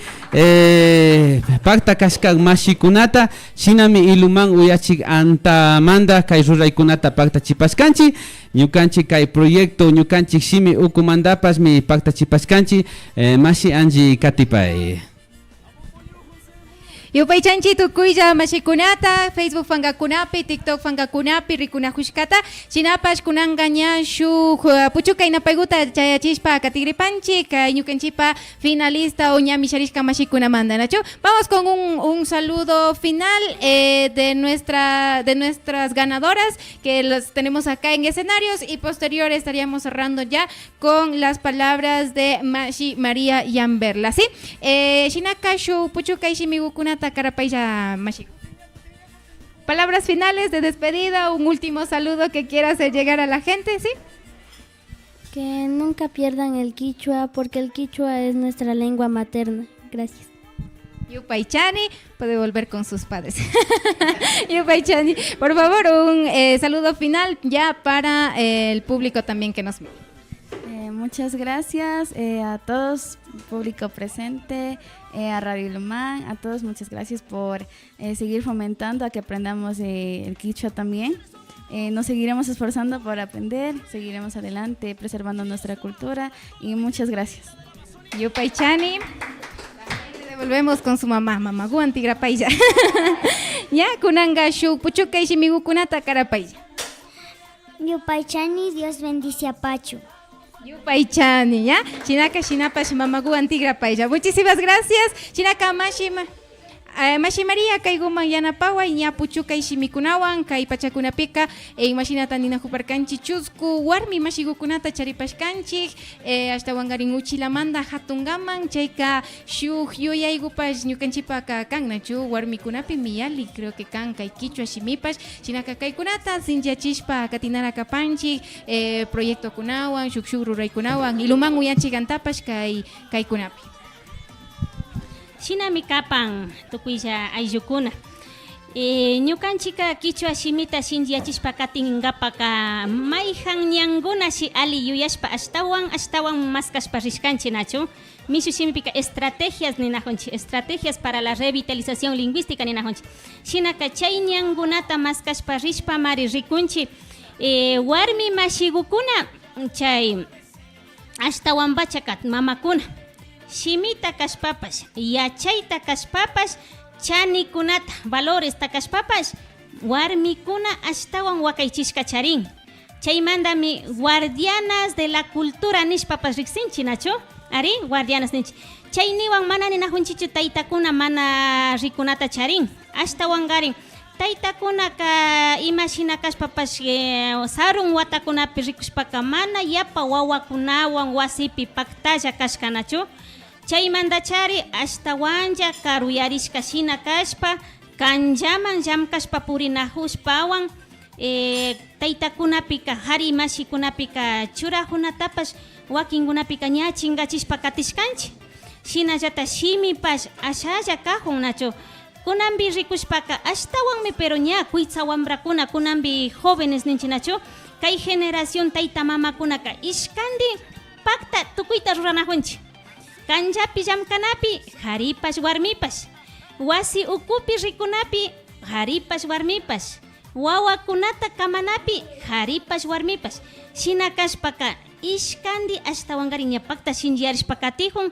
pakta kashka mashikunata shinami iluman uyachik antamanda kay ruraykunata pakta chipaskanchi ñukanchik kay proyecto ñukanchik shimi ukumandapas mi pakta chipaskanchi mashi anji katipay. Yupay chanchi tukuylla mashikunata Facebook fangakunapi TikTok fangakunapi rikunajushkata shinapash kunanga ña shuk puchuka inapayguta chayachishpa katigripanchik kay ñukanchipa finalista o ña misharishka mashikunamanda nacho. Vamos con un saludo final de nuestras ganadoras que los tenemos acá en escenarios y posterior estaríamos cerrando ya con las palabras de Mashi María Yamberla, ¿sí? Shinaka shu puchuka ishimigukunata Carapaya Mashi. Palabras finales de despedida, un último saludo que quiera hacer llegar a la gente, ¿sí? Que nunca pierdan el quichua, porque el quichua es nuestra lengua materna. Gracias. Yupaychani puede volver con sus padres. Yupaychani, por favor, un saludo final ya para el público también que nos mira. Muchas gracias a todos, público presente, a Radio Lumán, a todos muchas gracias por seguir fomentando a que aprendamos el quichua también. Nos seguiremos esforzando por aprender, seguiremos adelante preservando nuestra cultura y muchas gracias. Yupaychani, devolvemos con su mamá Guantigrapaya. Ya, kunanga shu puchuka ishimigukunata Carapaya. Yupaychani, Dios bendice a Pachu. Yupaychani, ¿ya? Shinaka Shinapa Shimamagu Antigrapaya. Muchísimas gracias. Shinaka Mashi María Kaiguma Yanapawa y ña puchuka ishimikunawan kay pachakunapika imashinata nina huparkanchik chusku warmi mashigukunata charipashkanchik hasta wangarin uchilamanda hatungaman chayka shuk yuyaygupash ñukanchipaka kannachu warmikunapi miyali creo que kan kay quichua shimipash shinaka kaykunata sinchachishpa katinara kapanchik proyecto kunawan shuk ruraykunawan iluman uyachik antapash kaykunapi. Shinami kapan tukuylla ayllukuna ñukanchika quichua shimita shinchiyachishpa katingapaka mayjan ñankuna shi ali yuyashpa ashtawan maskashpa rishkanchi nachu mishu shimipika estrategias ninajunchi estrategias para la revitalización lingüística ninajunchi shinaka chay ñankunata maskashpa rishpa mari rikunchi warmi mashigukuna chay ashtawan bachakat mamakuna shimita kashpapash, yachayta kashpapash, chanikunata, valores takashpapash, warmikuna ashtawan wakaychishka charin. Chaymandami guardianas de la cultura nishpapash riksinchi nacho, ari guardianas ninchi. Chayniwan mana ninajunchichu taytakuna mana rikunata charin, ashtawan garin. Taytakuna ka imashina kashpapash sarun watakunapi rikushpaka mana yapa wawakunawan wasipi paktalla kashkanachu. Chaymandachari ashtawanja karuyarishka shina kashpa kanllaman llamkashpa purinahushpawan taytakunapika hari mashikunapika churajunatapash wakinkunapika ña chingachishpa katishkanchi shinallata shimipash ashalla kahun nacho kunambi rikushpaka ashtawanmi pero ña kuytsa wambrakuna kunambi jóvenes ninchinacho kay generación tayta mamakunaka ishkandi pakta tukuyta ruranajunchi kanllapi llamkanapi haripash warmipash wasi ukupi rikunapi haripash warmipash wawakunata kamanapi haripash warmipash shina kashpaka ishkandi ashtawangarin pakta shinchiyarishpaka tijun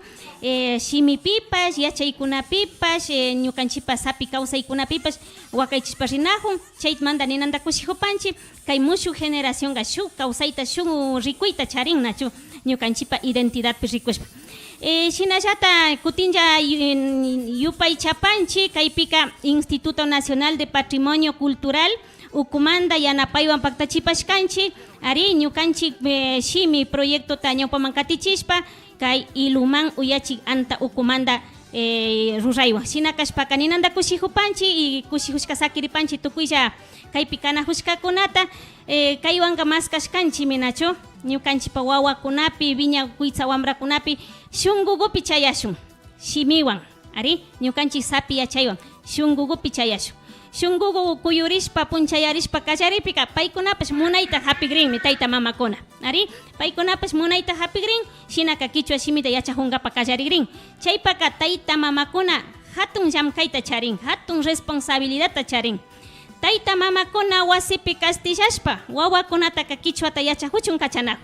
shimipipash yachaykunapipash ñukanchipa sapi kawsaykunapipash wakaychishpa rinajun chaytmanta ninanta kushijupanchi kay mushu generacionga shuk kawsayta shuk rikuyta charin nachu ñukanchipa identidadpi rikushpa shinallata kutinlla yupay chapanchi kaypika Instituto Nacional de Patrimonio Cultural ukumanda yanapaywan paktachipashkanchi ari ñukanchik shimi proyecto ta ñawpaman katichishpa kay iluman uyachik anta ukumanda ruraywan shina kashpaka ninanta kushijupanchi y kushijushka sakiripanchi tukuylla kaypi kanajushkakunata kaywanga maskashkanchi minacho ñukanchipa wawakunapi viña kuytsa wambrakunapi shungugupi chayashun shimiwan ari ñukanchik sapi yachaywan shungugupi chayashun shungugu kuyurishpa punchayarishpa kallaripika paykunapas munayta hapigrinmi tayta mamakuna ari paykunapas munayta hapigrin shinaka kichwa simita yachajungapa kallarigrin chaypaka tayta mamakuna hatun llamkayta charin hatun responsabilidadta charin tayta mamakuna wasipi kastillashpa wawakunataka kichwata yachajuchun kachanaku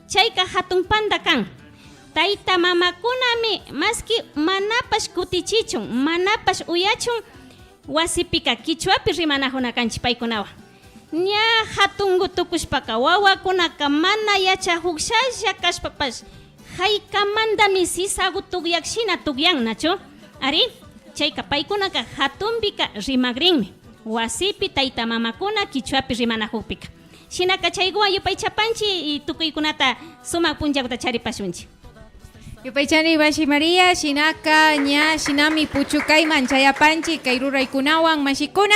chayka hatun panda kan tayta mamakunami maski manapash kutichichun manapash uyachun wasipika kichwapi rimanajuna kanchik paykunawan ña hatungu tukushpaka wawakunaka mana yachajushalla kashpapash haykamandami sisagu tugyakshina tugyan nachu ari chayka paykunaka hatunpika rimagrinmi wasipi tayta mamakuna kichwapi rimanajupika shinaka chayguwan yupay chapanchi y tukuykunata sumak punllakuta charipashunchi Yupaychani Bashi María, Shinaka, Ña, Shinami, Puchukayman, Chayapanchi, Kairuraykunawan, Mashikuna.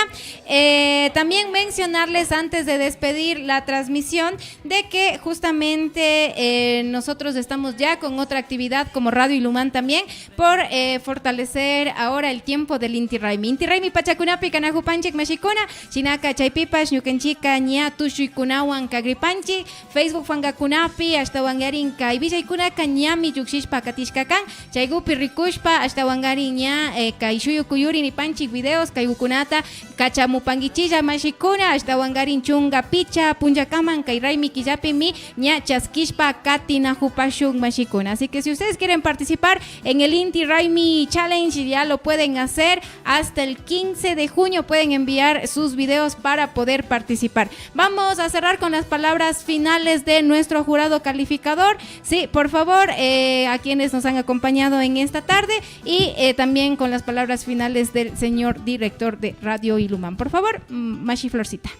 También mencionarles antes de despedir la transmisión de que justamente nosotros estamos ya con otra actividad como Radio Ilumán también por fortalecer ahora el tiempo del Inti Raimi. Inti Raimi Pachakunapi, Kanajupanchik, Mashikuna, Shinaka, Chaypipash, Ñukanchika, Ña, Tushuykunawan, Kagripanchi, Facebook Fangakunapi, hasta Wangarin, Kaibishaykunaka, Ñami, Yuxishpa, Katishkakan, Chaygupi Rikushpa, hasta Wangariña, Kaishuyu Kuyuri ni Panchik videos, Kayukunata, Kachamupangichilla Mashikuna, hasta Wangarin Chunga Picha, Punjakaman, Kairaimi Kiyapi mi, Ña Chaskishpa, Katina Jupashung Mashikuna. Así que si ustedes quieren participar en el Inti Raimi Challenge, ya lo pueden hacer hasta el 15 de junio, pueden enviar sus videos para poder participar. Vamos a cerrar con las palabras finales de nuestro jurado calificador. Sí, por favor, a quienes nos han acompañado en esta tarde y también con las palabras finales del señor director de Radio Ilumán. Por favor, Mashi Florcita.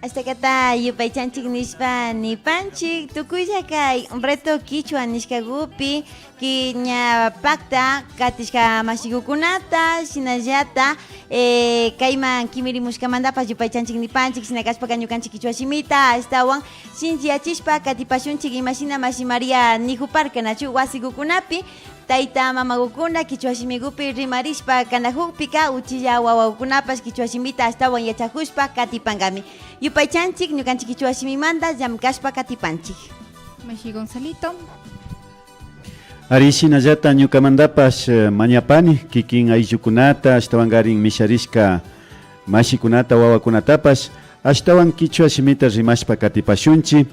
Hasta que está Yupaychanchik Nishpa ni Panchik, Tukuya Kai, reto Quichua Nishkagupi, Kiña Pacta, Katishka Mashigukunata, Shinayata, Kaiman Kimiri Mushkamandapa, Yupaychanchik ni Panchik, Sinakashpa Kanyukanchik Quichua Shimita, Estawan, Shinji Achishpa, Katipashunchik, Imashina Mashi María Nijupar, Kanachu, Wasigukunapi, Taita mamagukuna kichwashimigupi rimarishpa kanajupika uchilla wawakunapas kichwashimita astawan yachajushpa katipangami. Yupaychanchik ñukanchik kichwashimimanta llamkashpa katipanchik. Mashi Gonzalito. Arishinallata ñukamandapas mañapani kikin ayllukunata ashtawangarin misharishka mashikunata wawakunatapas ashtawan kichwashimita rimashpa katipashunchi.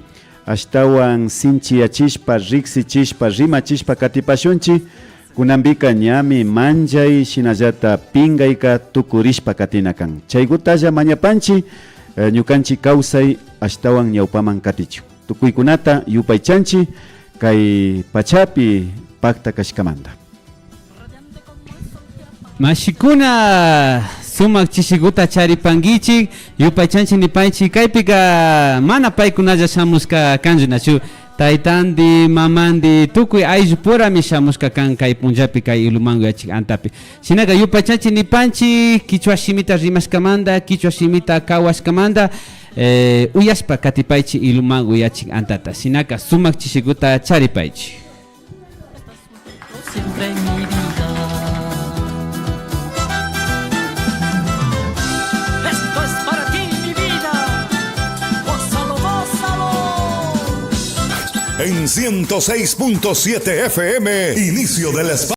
Ashtawan sinchiachishpa, riksichishpa, rimachishpa katipashunchi kunambika ñami manjay shinallata pingayka tukurishpa katinakan. Chaykutalla mañapanchi ñukanchi kawsay ashtawan ñawpaman katichu. Tukuykunata yupaychanchi kay pachapi pakta kashkamanta. Mashikuna sumak chishiguta charipangichik yupaychanchik nipaychik kaypika mana paykunalla shamushka kanchu nachu taytandi mamandi tukuy ayllu purami shamushka kan kay punllapi kay Ilumangu yachik antapi shinaka yupaychanchik nipanchik kichwa shimita rimashkamanta kichwa shimita kawashkamanta uyashpa katipaychik Ilumangu yachik antata shinaka sumak chishiguta charipaychik. En 106.7 FM, inicio del espacio.